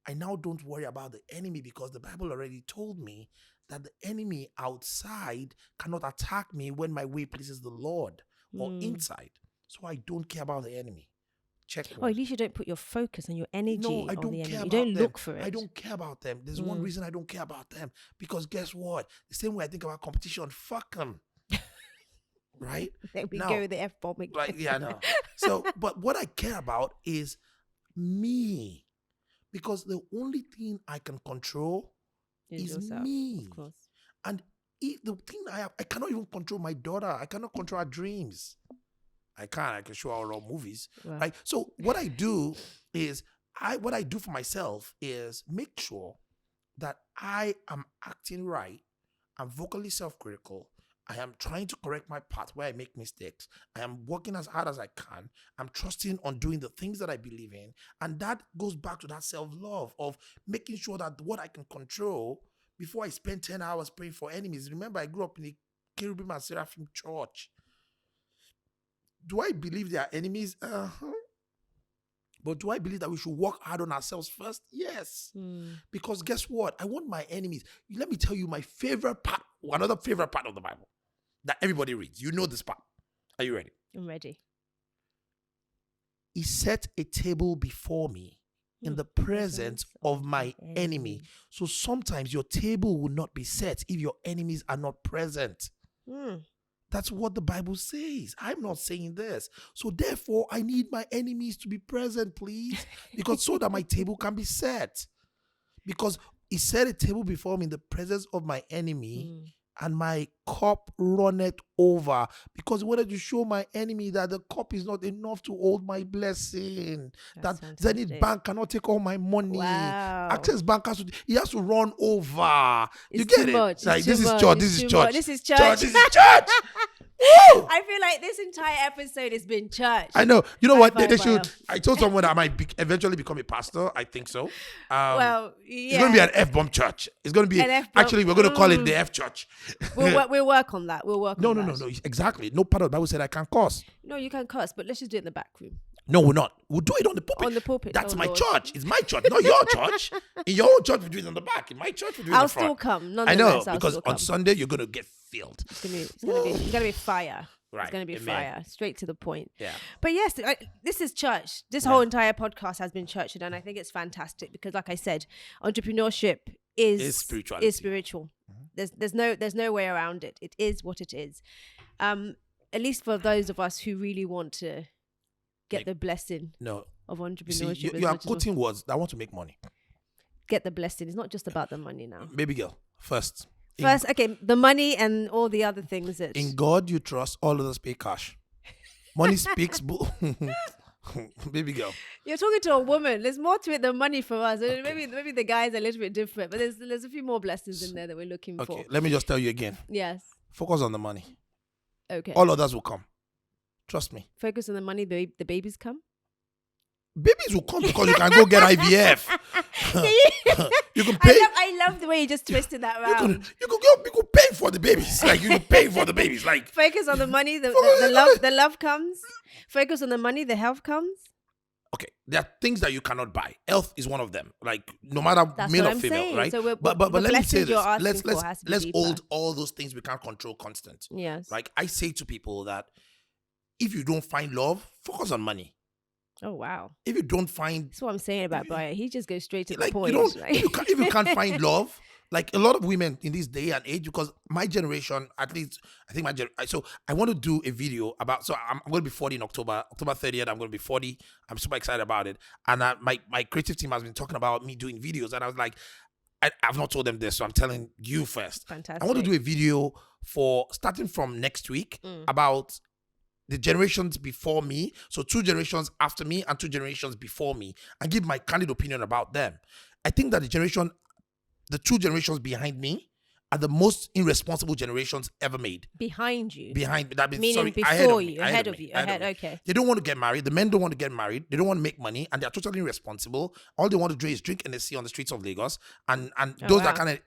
I now don't worry about the enemy because the Bible already told me that the enemy outside cannot attack me when my way pleases the Lord or inside. So I don't care about the enemy. Check one. Oh, at least you don't put your focus and your energy No, I on don't the care enemy. You about don't them. look for it. I don't care about them. There's one reason I don't care about them. Because guess what? The same way I think about competition, fuck them. Right? There we go with the F-bomb again. Like, yeah, no. So, but what I care about is me. Because the only thing I can control is yourself, me. of course. And the thing I cannot even control my daughter. I cannot control her dreams. I can show her raw movies. Wow. Right? So what I do is, what I do for myself is make sure that I am acting right. I'm vocally self-critical. I am trying to correct my path where I make mistakes. I am working as hard as I can. I'm trusting on doing the things that I believe in. And that goes back to that self-love of making sure that what I can control before I spend 10 hours praying for enemies. Remember, I grew up in the Cherubim and Seraphim church. Do I believe they are enemies? But do I believe that we should work hard on ourselves first? Yes. Because guess what? I want my enemies. Let me tell you my favorite part, another favorite part of the Bible that everybody reads. You know this part. Are you ready? I'm ready. He set a table before me in the presence of my enemy. So sometimes your table will not be set if your enemies are not present. That's what the Bible says. I'm not saying this. So therefore, I need my enemies to be present, please. Because so that my table can be set. Because he set a table before me in the presence of my enemy, and my cup runneth over. Because he wanted to show my enemy that the cup is not enough to hold my blessing. That's that fantastic. Zenith Bank cannot take all my money. Wow. Access Bank he has to run over. You It's get too it? much. Like, It's this too is much. church. It's This is too church. much. This is church. Church. This is church. Woo! I feel like this entire episode has been church. I know. You know High what? five, They Bayo. should. I told someone that I might eventually become a pastor. I think so. Well, It's going to be yeah. an F-bomb church. It's going to be... An F-bomb. Actually, we're going to call it the F church. We'll work on that. We'll work No, on no, that. no, no. Exactly. No part of the Bible said I can't curse. No, you can curse, but let's just do it in the back room. No, we're not. We'll do it on the pulpit. On the pulpit. That's Oh, my Lord. church. It's my church, not your church. In your own church, we do it on the back. In my church, we do it in I'll the front. still come. I know, Nonetheless, I'll because still on come. Sunday, you're going to get filled. It's gonna be fire. Right. It's gonna be Amen. fire, straight to the point. Yeah. But yes, this is church. This whole entire podcast has been church, and I think it's fantastic because, like I said, entrepreneurship is spirituality. spiritual. There's no way around it. It is what it is. At least for those of us who really want to get the blessing No. of You entrepreneurship. see, as you are much as quoting words that want to make money. get the blessing. It's not just about the money now. Baby girl, first. First, okay, the money and all the other things that In God you trust, all others pay cash. Money speaks. Baby girl. you're talking to a woman. There's more to it than money for us. Maybe the guys are a little bit different, but there's a few more blessings in there that we're looking for. Okay, let me just tell you again. Yes. Focus on the money. Okay. All others will come. Trust me. Focus on the money. The babies come. Babies will come because you can go get IVF. You can pay. I love the way you just twisted that around. You could pay for the babies. Like, you could pay for the babies. Like, Focus on the money. The love comes. Focus on the money. The health comes. okay, there are things that you cannot buy. Health is one of them. Like, no matter That's male what or I'm female, saying. right? So but the let me say blessings you're this. asking for has to be Let's deeper. hold all those things we can't control constant. Yes. Like, I say to people that if you don't find love, focus on money. Oh wow. If you don't find, That's what I'm saying about Bayo. He just goes straight to the like, point. you don't, right? if you can't find love, like a lot of women in this day and age, because my generation, at least, I think so I want to do a video about, so I'm going to be 40 in October 30th, I'm going to be 40. I'm super excited about it. And my creative team has been talking about me doing videos. And I was like, I've not told them this, so I'm telling you first. Fantastic. I want to do a video for starting from next week about the generations before me, so 2 generations after me and 2 generations before me, and give my candid opinion about them. I think that the 2 generations behind me are the most irresponsible generations ever made. Behind you. That means, Meaning sorry, before you, ahead ahead of of me, you, ahead of me. okay. They don't want to get married. The men don't want to get married. They don't want to make money, and they are totally irresponsible. All they want to do is drink NSC on the streets of Lagos, and those that wow. kind of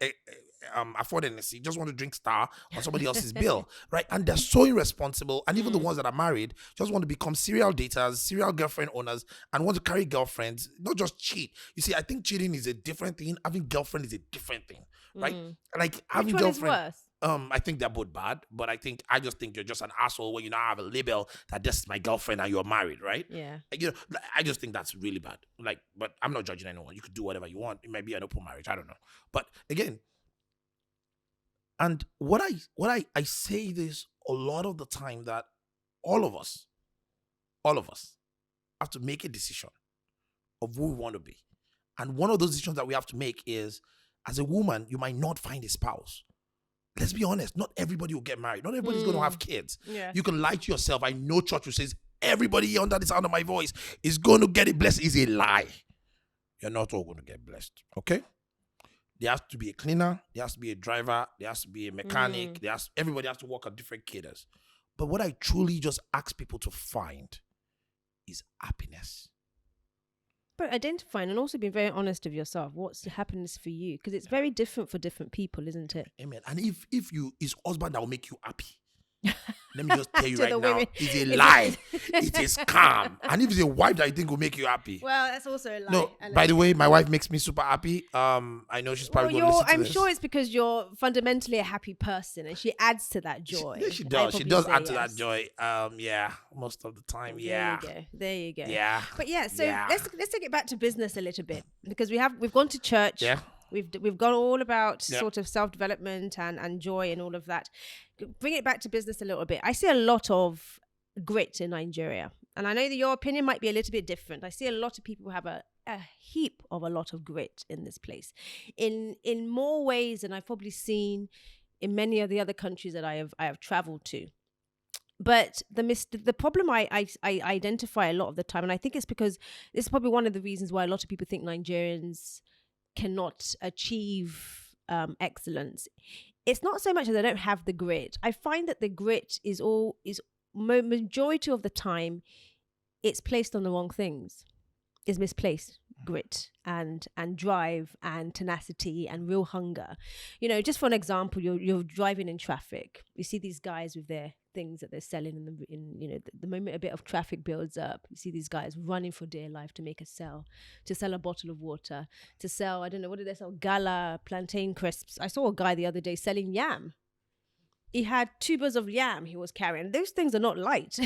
afford NSC just want to drink Star on somebody else's bill, right? And they're so irresponsible. And even the ones that are married just want to become serial daters, serial girlfriend owners, and want to carry girlfriends, not just cheat. You see, I think cheating is a different thing. Having girlfriend is a different thing, right? Like, having Which one is girlfriend. worse? I think they're both bad, but I just think you're just an asshole when you now have a label that this is my girlfriend and you're married, right? Yeah. You know, I just think that's really bad. Like, but I'm not judging anyone. You could do whatever you want. It might be an open marriage. I don't know. But again, and what I say this a lot of the time, that all of us have to make a decision of who we want to be. And one of those decisions that we have to make is, as a woman, you might not find a spouse. Let's be honest, not everybody will get married. Not everybody's going to have kids. Yeah. You can lie to yourself. I know church who says everybody here under the sound of my voice is going to get it blessed. Is a lie. You're not all going to get blessed. Okay? There has to be a cleaner. There has to be a driver. There has to be a mechanic. Everybody has to work on different cadres. But what I truly just ask people to find is happiness. But identifying and also being very honest with yourself. What's happiness for you? Because it's very different for different people, isn't it? Amen. And if his husband that will make you happy, Let me just tell you To right the now, women. it's a Is it- lie. It is scam. And if it's a wife that you think will make you happy. Well, that's also a lie. No, And by the way, my wife makes me super happy. I know she's probably going to listen to I'm this. sure it's because you're fundamentally a happy person, and she adds to that joy. Yeah, she I'd does. She probably does say add to that yes. joy. Yeah, most of the time. Yeah. There you go. Yeah. But yeah, so Yeah. let's take it back to business a little bit, because we've gone to church. Yeah. We've gone all about Yeah. sort of self-development and joy and all of that. Bring it back to business a little bit. I see a lot of grit in Nigeria, and I know that your opinion might be a little bit different. I see a lot of people who have a heap of a lot of grit in this place, in more ways than I've probably seen in many of the other countries that I have traveled to. But the problem I identify a lot of the time, and I think it's because this is probably one of the reasons why a lot of people think Nigerians cannot achieve excellence. It's not so much that they don't have the grit. I find that the grit is majority of the time it's placed on the wrong things. Is misplaced grit and drive and tenacity and real hunger. You know, just for an example, you're driving in traffic. You see these guys with their things that they're selling the moment a bit of traffic builds up, you see these guys running for dear life to make a sell, to sell a bottle of water, to sell, I don't know, what did they sell? Gala, plantain crisps. I saw a guy the other day selling yam. He had tubers of yam he was carrying. Those things are not light.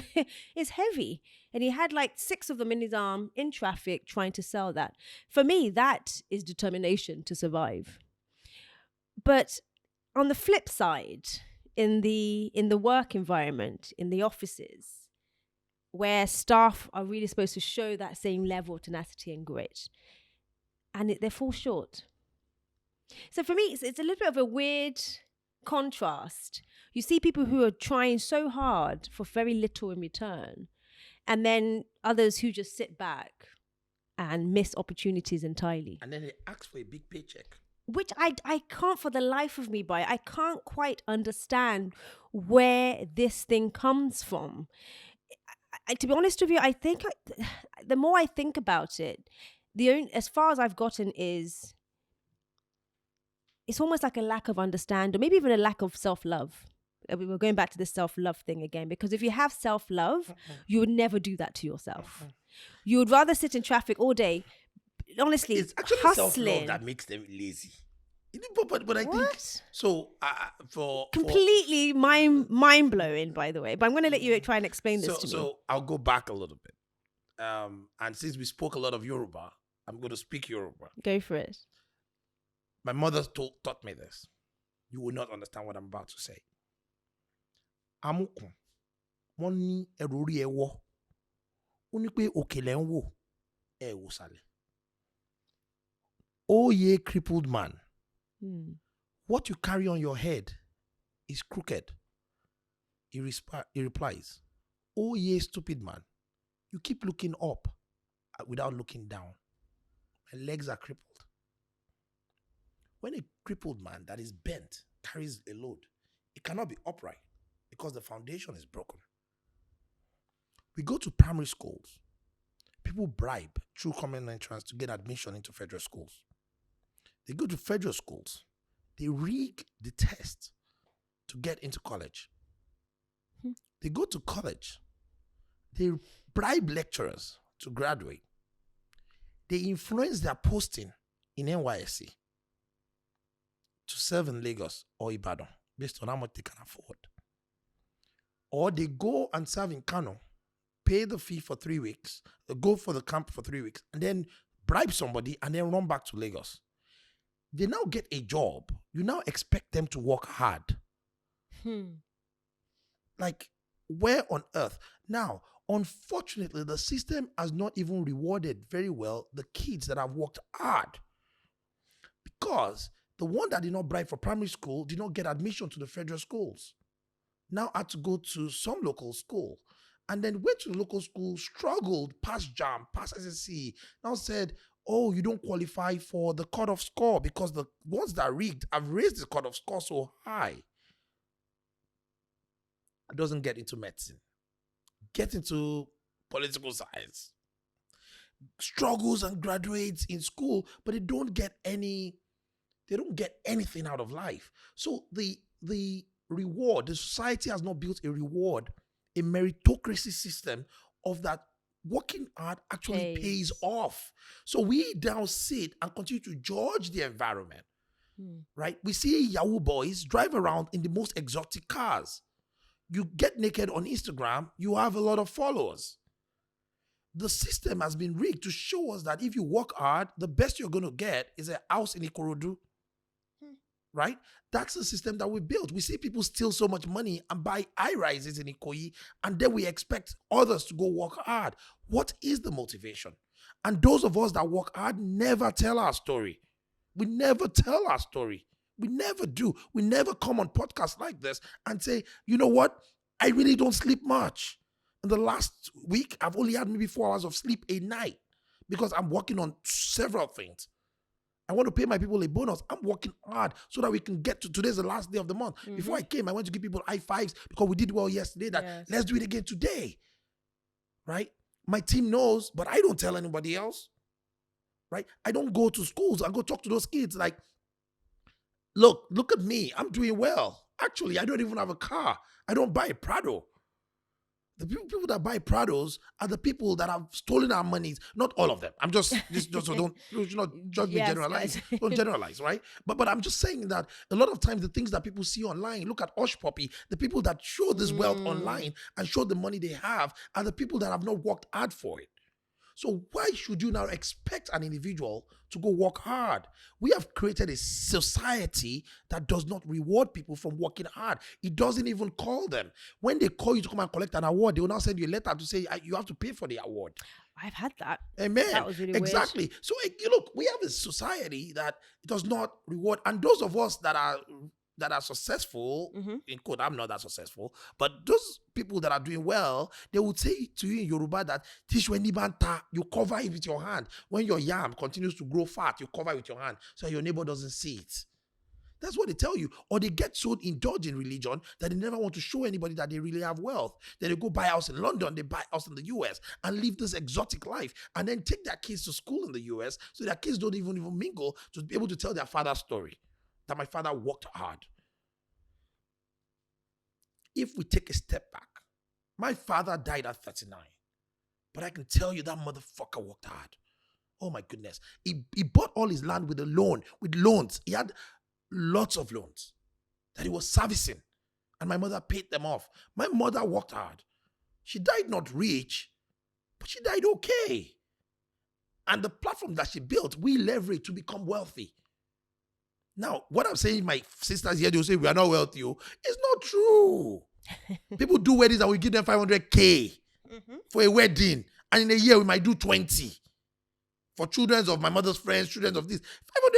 It's heavy. And he had like 6 of them in his arm in traffic trying to sell that. For me, that is determination to survive. But on the flip side, in the work environment, in the offices, where staff are really supposed to show that same level of tenacity and grit, and they fall short. So for me, it's a little bit of a weird contrast. You see people who are trying so hard for very little in return, and then others who just sit back and miss opportunities entirely. And then they ask for a big paycheck. Which I can't for the life of me buy. I can't quite understand where this thing comes from. To be honest with you, I think the more I think about it, as far as I've gotten is it's almost like a lack of understanding, or maybe even a lack of self-love. We're going back to this self-love thing again, because if you have self-love, you would never do that to yourself. You would rather sit in traffic all day, honestly, It's actually hustling. self-love that makes them lazy. But I think so. For Completely mind blowing, by the way. But I'm going to let you try and explain this to me. So I'll go back a little bit. And since we spoke a lot of Yoruba, I'm going to speak Yoruba. Go for it. My mother taught me this. You will not understand what I'm about to say. Amukun, wọ́n ní ẹrù orí ẹ wọ́. Ó ní pé òkèlè ń wò, ẹ wò sàlẹ̀. Oh, ye crippled man. What you carry on your head is crooked. He replies, oh, ye stupid man. You keep looking up without looking down. My legs are crippled. When a crippled man that is bent carries a load, it cannot be upright because the foundation is broken. We go to primary schools. People bribe through common entrance to get admission into federal schools. They go to federal schools. They rig the test to get into college. They go to college. They bribe lecturers to graduate. They influence their posting in NYSC to serve in Lagos or Ibadan based on how much they can afford. Or they go and serve in Kano, pay the fee for 3 weeks, go for the camp for 3 weeks, and then bribe somebody and then run back to Lagos. They now get a job. You now expect them to work hard. Like, where on earth? Now, unfortunately, the system has not even rewarded very well the kids that have worked hard. Because the one that did not bribe for primary school did not get admission to the federal schools. Now had to go to some local school. And then went to the local school, struggled, passed JAMB, passed SSC. Now said, oh, you don't qualify for the cutoff score because the ones that rigged have raised the cutoff score so high. It doesn't get into medicine. Get into political science. Struggles and graduates in school, but they don't get anything out of life. So the reward. The society has not built a reward, a meritocracy system of that working hard actually pays off. So we now sit and continue to judge the environment, right? We see Yahoo boys drive around in the most exotic cars. You get naked on Instagram, you have a lot of followers. The system has been rigged to show us that if you work hard, the best you're going to get is a house in Ikorodu. Right? That's the system that we built. We see people steal so much money and buy high-rises in Ikoyi, and then we expect others to go work hard. What is the motivation? And those of us that work hard never tell our story. We never tell our story. We never do. We never come on podcasts like this and say, you know what? I really don't sleep much. In the last week, I've only had maybe 4 hours of sleep a night because I'm working on several things. I want to pay my people a bonus. I'm working hard so that we can get to today's the last day of the month. Before I came, I went to give people high fives because we did well yesterday. Let's do it again today. Right? My team knows, but I don't tell anybody else. Right? I don't go to schools and go talk to those kids like, look at me. I'm doing well. Actually, I don't even have a car. I don't buy a Prado. The people that buy Prados are the people that have stolen our monies. Not all of them. I'm just so don't judge me, generalize. Don't generalize, right? But I'm just saying that a lot of times the things that people see online, look at Hush Puppy, the people that show this wealth online and show the money they have are the people that have not worked hard for it. So why should you now expect an individual to go work hard? We have created a society that does not reward people from working hard. It doesn't even call them. When they call you to come and collect an award, they will now send you a letter to say you have to pay for the award. I've had that. Amen. That was really exactly. weird. So look, we have a society that does not reward, and those of us that are successful, in quote, I'm not that successful, but those people that are doing well, they would say to you in Yoruba that you cover it with your hand. When your yam continues to grow fat, you cover it with your hand so your neighbor doesn't see it. That's what they tell you. Or they get so indulged in religion that they never want to show anybody that they really have wealth. Then they go buy a house in London, they buy a house in the US and live this exotic life and then take their kids to school in the US so their kids don't even mingle to be able to tell their father's story. That my father worked hard. If we take a step back, my father died at 39. But I can tell you that motherfucker worked hard. Oh my goodness. He bought all his land with loans. He had lots of loans that he was servicing. And my mother paid them off. My mother worked hard. She died not rich, but she died okay. And the platform that she built, we leveraged to become wealthy. Now, what I'm saying, my sisters here, they'll say, we are not wealthy. It's not true. People do weddings and we give them 500K for a wedding. And in a year, we might do 20. For children of my mother's friends, children of this,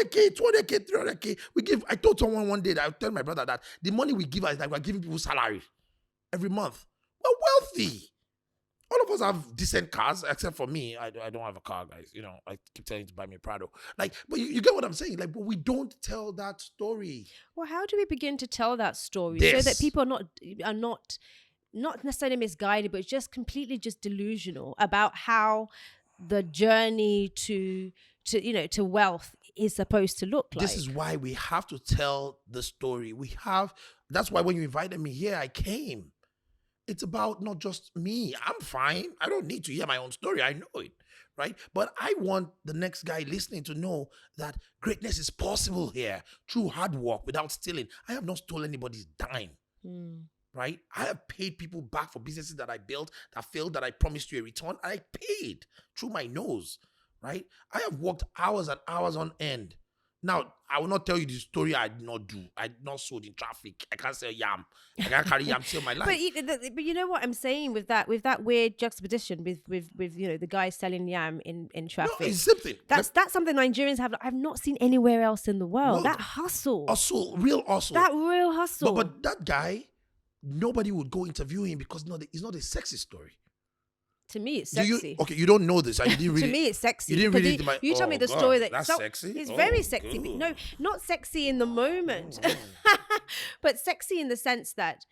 500K, 200K, 300K. I told someone one day that I tell my brother that the money we give is like we're giving people salary every month. We're wealthy. All of us have decent cars, except for me. I don't have a car, guys. You know, I keep telling you to buy me a Prado. Like, but you get what I'm saying? Like, but we don't tell that story. Well, how do we begin to tell that story so that people are not necessarily misguided, but just completely just delusional about how the journey to wealth is supposed to look like? This is why we have to tell the story. That's why when you invited me here, I came. It's about not just me. I'm fine. I don't need to hear my own story. I know it, right? But I want the next guy listening to know that greatness is possible here through hard work without stealing. I have not stolen anybody's dime, right? I have paid people back for businesses that I built, that failed, that I promised you a return. I paid through my nose, right? I have worked hours and hours on end. Now, I will not tell you the story I did not do. I did not sold in traffic. I can't sell yam. I can't carry yam till my life. But you know what I'm saying with that weird juxtaposition with the guy selling yam in traffic. No, it's something. That's something Nigerians have. I've not seen anywhere else in the world. That hustle. Real hustle. That real hustle. But that guy, nobody would go interview him because it's not a sexy story. To me, it's sexy. You don't know this. You didn't read to me, it's sexy. You didn't read it. You tell me the story that's sexy. It's very sexy. But no, not sexy in the moment, but sexy in the sense that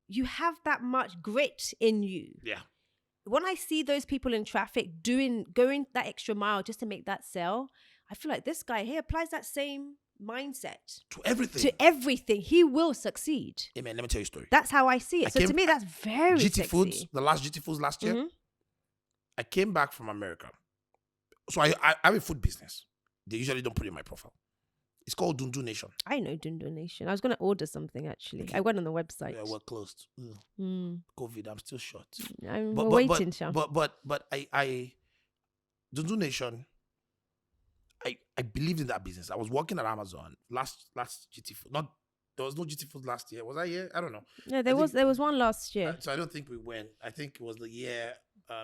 you have that much grit in you. Yeah. When I see those people in traffic going that extra mile just to make that sale, I feel like this guy here applies that same mindset to everything. to everything, he will succeed. Amen. Let me tell you a story. That's how I see it. To me, that's very GT sexy. Foods, the last GT Foods last year, I came back from America. So I have a food business. They usually don't put it in my profile. It's called Dundu Nation. I know Dundu Nation. I was going to order something, actually. Okay. I went on the website. Yeah, we're closed. COVID, I'm still short. We're waiting, Sean. But I Dundu Nation, I believed in that business. I was working at Amazon last GT Food. There was no GT Food last year. Was I here? I don't know. Yeah, there was one last year. So I don't think we went. I think it was the year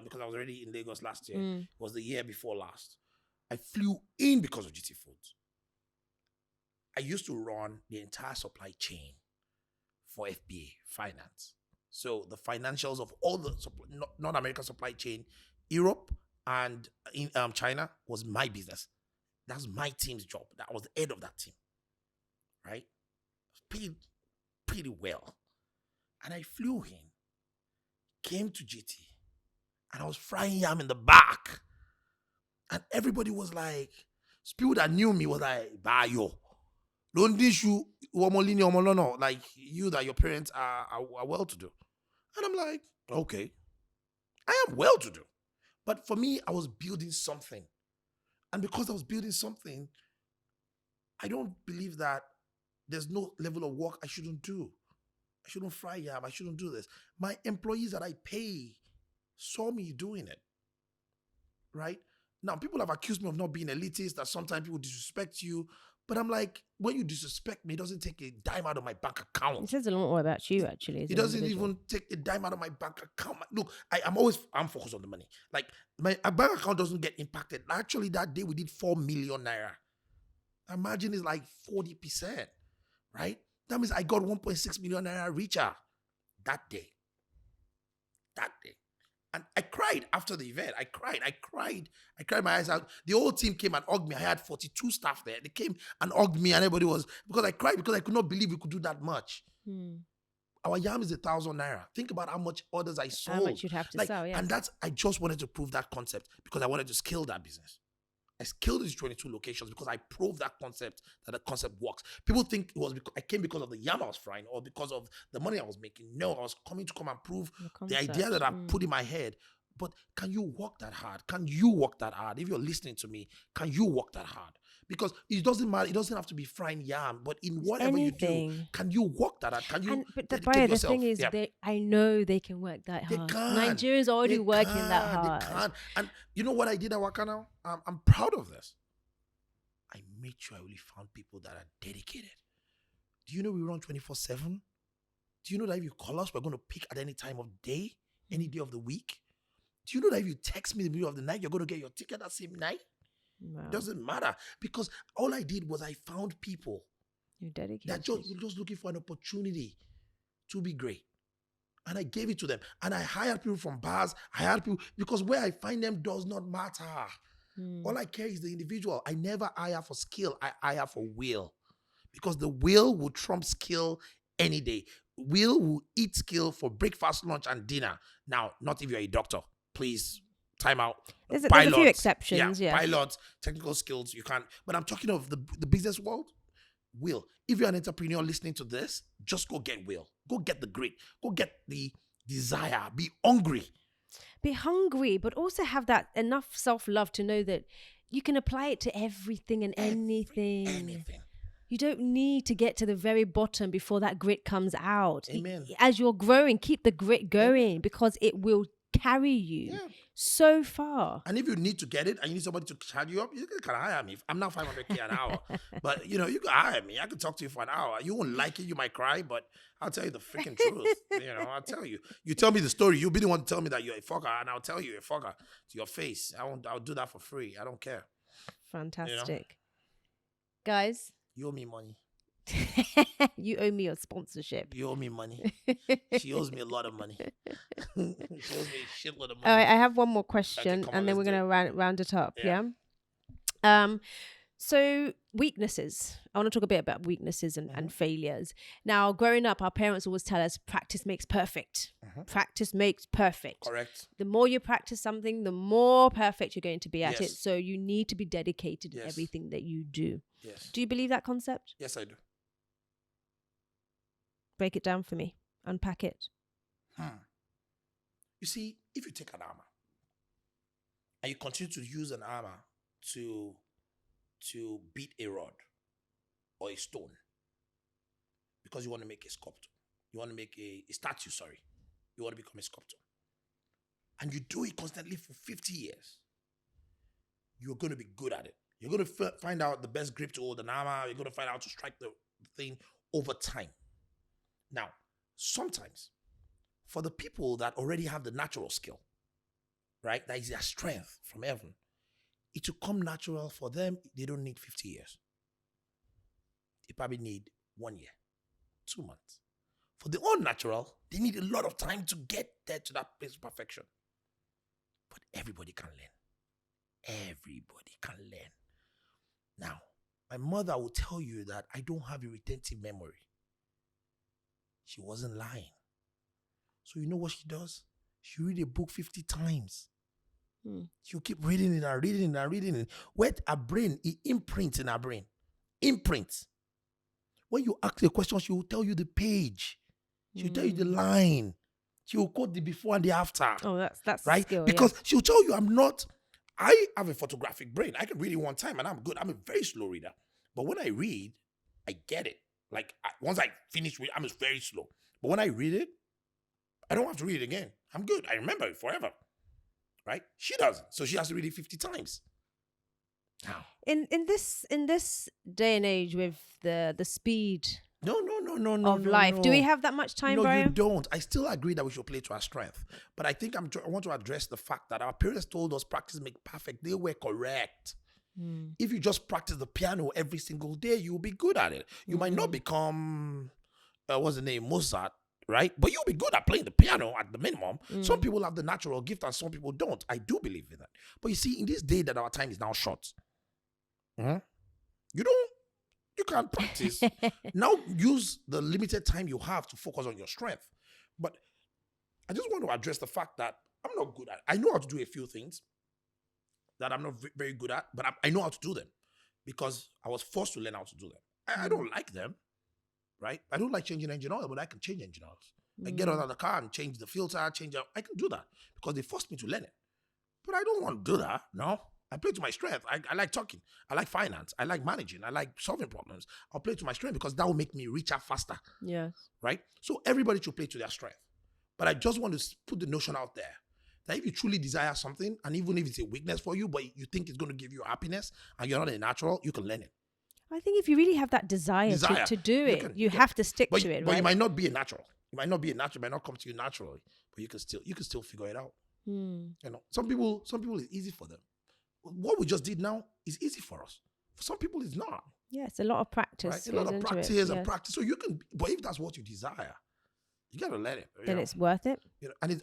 because I was already in Lagos last year. It was the year before last. I flew in because of GT Foods. I used to run the entire supply chain for FBA finance. So the financials of all the North American supply chain, Europe and in China was my business. That's my team's job. That was the head of that team, right? Paid pretty well. And I flew in, came to GT, and I was frying yam in the back. And everybody was like, people that knew me was like, Bayo, don't this you, like you that your parents are well-to-do. And I'm like, okay, I am well-to-do. But for me, I was building something. And because I was building something, I don't believe that there's no level of work I shouldn't do. I shouldn't fry yam. I shouldn't do this. My employees that I pay saw me doing it. Right? Now, people have accused me of not being elitist, that sometimes people disrespect you. But I'm like, when you disrespect me, it doesn't take a dime out of my bank account. It says a lot more about you, actually. It doesn't even take a dime out of my bank account. Look, I'm focused on the money. Like, my bank account doesn't get impacted. Actually, that day we did 4 million naira. Imagine it's like 40%, right? That means I got 1.6 million naira richer that day. And I cried after the event. I cried my eyes out. The whole team came and hugged me. I had 42 staff there. They came and hugged me, and everybody was, because I cried because I could not believe we could do that much. Our yam is 1,000 naira. Think about how much orders I sold. How much you'd have to sell, yeah. And I just wanted to prove that concept because I wanted to scale that business. I scaled it to 22 locations because I proved that the concept works. People think it was because I came because of the yam I was frying or because of the money I was making. No, I was coming to come and prove the idea that I put in my head. But can you work that hard? Can you work that hard? If you're listening to me, can you work that hard? Because it doesn't matter. It doesn't have to be frying yam, but in whatever you do, can you work that hard? Can you? But the thing is, I know they can work that hard. They can. Nigerians are already working that hard. They can. And you know what I did at Waka now? I'm proud of this. I made sure I really found people that are dedicated. Do you know we run 24/7? Do you know that if you call us, we're going to pick at any time of day, any day of the week? Do you know that if you text me in the middle of the night, you're going to get your ticket that same night? Wow. It doesn't matter, because all I did was I found people that just looking for an opportunity to be great. And I gave it to them. And I hired people from bars. I hired people because where I find them does not matter. All I care is the individual. I never hire for skill. I hire for will. Because the will trump skill any day. Will eat skill for breakfast, lunch, and dinner. Now, not if you're a doctor. Please, time out. There's a few exceptions, yeah. Pilots, technical skills, you can't. But I'm talking of the business world. Will. If you're an entrepreneur listening to this, just go get will. Go get the grit. Go get the desire. Be hungry. Be hungry, but also have that enough self-love to know that you can apply it to everything and anything. Anything. You don't need to get to the very bottom before that grit comes out. Amen. As you're growing, keep the grit going because it will carry you so far. And if you need to get it and you need somebody to charge you up, you can hire me. I'm not 500K an hour, but you can hire me. I can talk to you for an hour. You won't like it. You might cry, but I'll tell you the freaking truth. I'll tell you. You tell me the story. You'll be the one to tell me that you're a fucker, and I'll tell you you're a fucker to your face. I'll do that for free. I don't care. Fantastic. Guys. You owe me money. You owe me a sponsorship. You owe me money. She owes me a lot of money. She owes me a shitload of money. All right, I have one more question, and then we're going to round it up. Yeah. So weaknesses. I want to talk a bit about weaknesses and failures. Now, growing up, our parents always tell us practice makes perfect. Practice makes perfect. Correct. The more you practice something, the more perfect you're going to be at it. Yes. So you need to be dedicated in Yes. everything that you do. Yes. Do you believe that concept? Yes, I do. Break it down for me. Unpack it. You see, if you take an hammer and you continue to use an hammer to beat a rod or a stone because you want to make a sculpture, you want to make a statue, you want to become a sculptor, and you do it constantly for 50 years, you're going to be good at it. You're going to find out the best grip to hold an hammer. You're going to find out how to strike the thing over time. Now, sometimes, for the people that already have the natural skill, right, that is their strength from heaven, it will come natural for them. They don't need 50 years. They probably need 1 year, 2 months. For the unnatural, they need a lot of time to get there to that place of perfection. But everybody can learn. Everybody can learn. Now, my mother will tell you that I don't have a retentive memory. She wasn't lying. So you know what she does? She read a book 50 times. She'll keep reading it and reading it and reading it. Wet her brain, it imprints in her brain. Imprints. When you ask a question, she will tell you the page. She'll tell you the line. She will quote the before and the after. Oh, that's right? skill, Because yes. she'll tell you I have a photographic brain. I can read it one time and I'm good. I'm a very slow reader. But when I read, I get it. Like once I finish reading, I'm very slow. But when I read it, I don't have to read it again. I'm good. I remember it forever. Right? She doesn't. So she has to read it 50 times. Now. In this day and age with the speed No. of life, do we have that much time, No, Bayo? you don't. I still agree that we should play to our strength. But I think I want to address the fact that our parents told us practice make perfect. They were correct. If you just practice the piano every single day, you will be good at it. You might not become, what's the name, Mozart, right? But you'll be good at playing the piano at the minimum. Some people have the natural gift and some people don't. I do believe in that. But you see, in this day that our time is now short, you can't practice. Now use the limited time you have to focus on your strength. But I just want to address the fact that I'm not good at it. I know how to do a few things that I'm not very good at, but I know how to do them because I was forced to learn how to do them. I don't like them, right? I don't like changing engine oil, but I can change engine oils. I get out of the car and change the filter, I can do that because they forced me to learn it. But I don't want to do that, no. I play to my strength. I like talking. I like finance. I like managing. I like solving problems. I'll play to my strength because that will make me richer faster. Yes. Right? So everybody should play to their strength. But I just want to put the notion out there that if you truly desire something, and even if it's a weakness for you, but you think it's going to give you happiness and you're not a natural, you can learn it. I think if you really have that desire. To do it, you have to stick to it, But right? you might not be a natural. You might not be a natural. It might not come to you naturally. But you can still figure it out. You know, some people it's easy for them. What we just did now is easy for us. For some people, it's not. Yeah, it's a lot of practice. Right? A lot of practice and practice. So you can, but if that's what you desire, you gotta let it. Then it's worth it. You know, and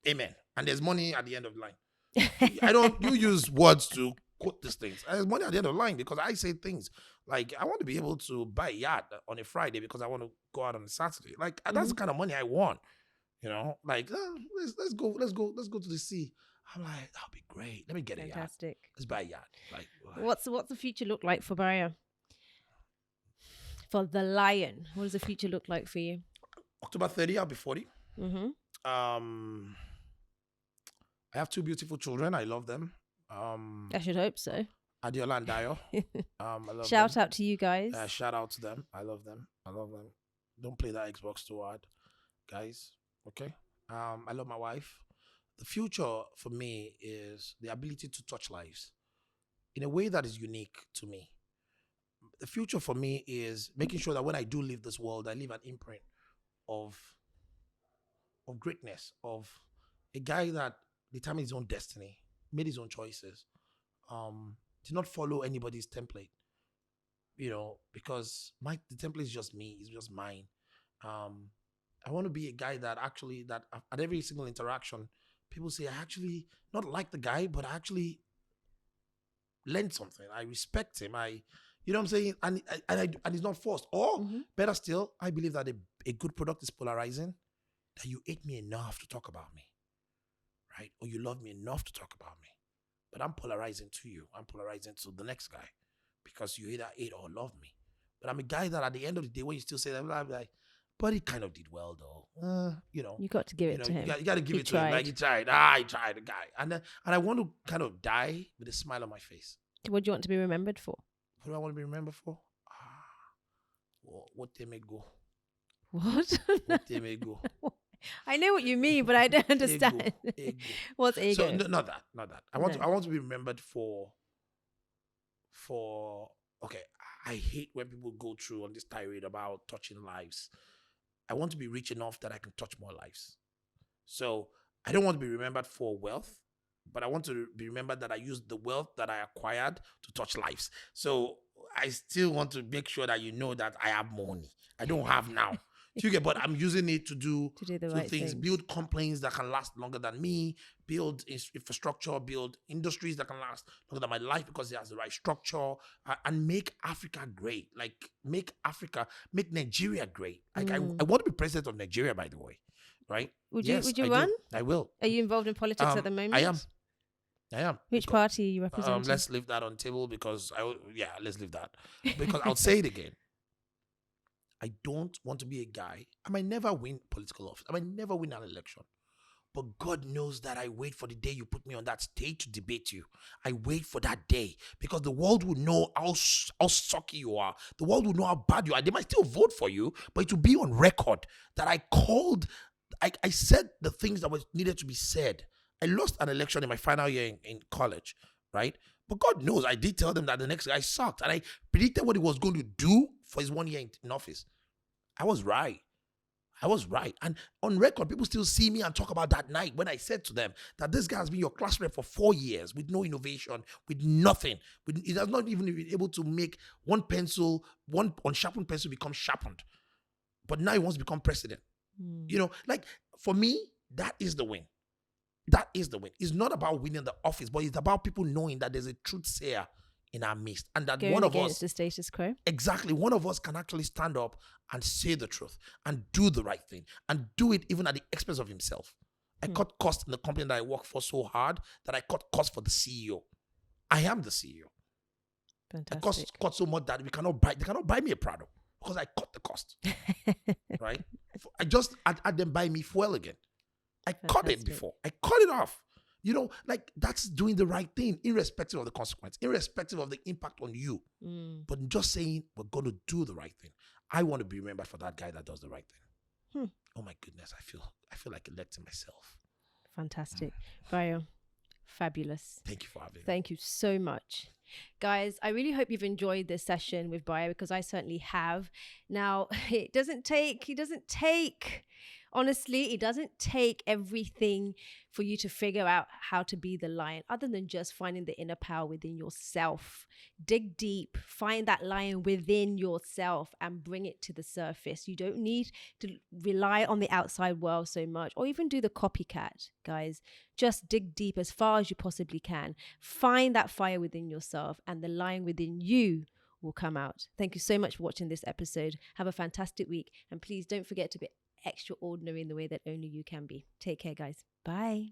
amen. And there's money at the end of the line. You use words to quote these things. And there's money at the end of the line because I say things like I want to be able to buy a yacht on a Friday because I want to go out on a Saturday. Like that's the kind of money I want. You know, like let's go to the sea. I'm like, that'll be great. Let me get a yacht. Fantastic. Let's buy a yacht. Like, what's the future look like for Bayo? For the Lion, what does the future look like for you? October 30, I'll be 40. Mm-hmm. I have 2 beautiful children. I love them. I should hope so. Adiola and Dayo. I love Shout them. out to you guys. Shout out to them. I love them. Don't play that Xbox too hard, guys. Okay. I love my wife. The future for me is the ability to touch lives in a way that is unique to me. The future for me is making sure that when I do leave this world, I leave an imprint of greatness, of a guy that determined his own destiny, made his own choices, did not follow anybody's template, you know, because the template is just me, it's just mine. I want to be a guy that at every single interaction, people say, I actually not like the guy, but I actually learned something. I respect him. You know what I'm saying? And it's not forced. Or better still, I believe that a good product is polarizing. That you hate me enough to talk about me, right? Or you love me enough to talk about me. But I'm polarizing to you. I'm polarizing to the next guy because you either hate or love me. But I'm a guy that at the end of the day, when you still say that, I'm like, but he kind of did well though. You got to give it to him. You got to give it to him. Like he tried. He tried, the guy. And I want to kind of die with a smile on my face. What do you want to be remembered for? What do I want to be remembered for? What they may go. What? What they may go. I know what you mean, but I don't understand. Ego. What's ego? So not that. I want to be remembered for. Okay, I hate when people go through on this tirade about touching lives. I want to be rich enough that I can touch more lives. So I don't want to be remembered for wealth, but I want to be remembered that I used the wealth that I acquired to touch lives. So I still want to make sure that you know that I have money. I don't have now. But I'm using it to do the right things. Build companies that can last longer than me, build infrastructure, build industries that can last longer than my life because it has the right structure, and make Africa great. Like make Nigeria great. Like I want to be president of Nigeria, by the way, right? Would you run? I will. Are you involved in politics at the moment? I am. Which party are you representing? Let's leave that on the table because let's leave that because I'll say it again. I don't want to be a guy. I might never win political office. I might never win an election. But God knows that I wait for the day you put me on that stage to debate you. I wait for that day because the world will know how sucky you are. The world will know how bad you are. They might still vote for you, but it will be on record that I said the things that was needed to be said. I lost an election in my final year in college, right? But God knows I did tell them that the next guy sucked. And I predicted what he was going to do for his 1 year in office. I was right. And on record, people still see me and talk about that night when I said to them that this guy has been your class rep for 4 years with no innovation, with nothing. He has not even been able to make one unsharpened pencil become sharpened. But now he wants to become president. Like for me, that is the win. That is the win. It's not about winning the office, but it's about people knowing that there's a truth sayer in our midst, and that going one of against us, the status quo. Exactly, one of us can actually stand up and say the truth and do the right thing and do it even at the expense of himself. I cut costs in the company that I work for so hard that I cut costs for the CEO. I am the CEO. Fantastic. I cut so much that they cannot buy me a Prado because I cut the cost. Right? I just had them buy me fuel again. I cut it before. I cut it off. Like that's doing the right thing, irrespective of the consequence, irrespective of the impact on you. But just saying, we're going to do the right thing. I want to be remembered for that guy that does the right thing. Oh my goodness, I feel like electing myself. Fantastic. Bayo, fabulous. Thank you for having me. Thank you so much. Guys, I really hope you've enjoyed this session with Bayo because I certainly have. Now, it doesn't take everything for you to figure out how to be the lion, other than just finding the inner power within yourself. Dig deep, find that lion within yourself and bring it to the surface. You don't need to rely on the outside world so much or even do the copycat, guys. Just dig deep as far as you possibly can. Find that fire within yourself and the lion within you will come out. Thank you so much for watching this episode. Have a fantastic week. And please don't forget to be extraordinary in the way that only you can be. Take care, guys. Bye.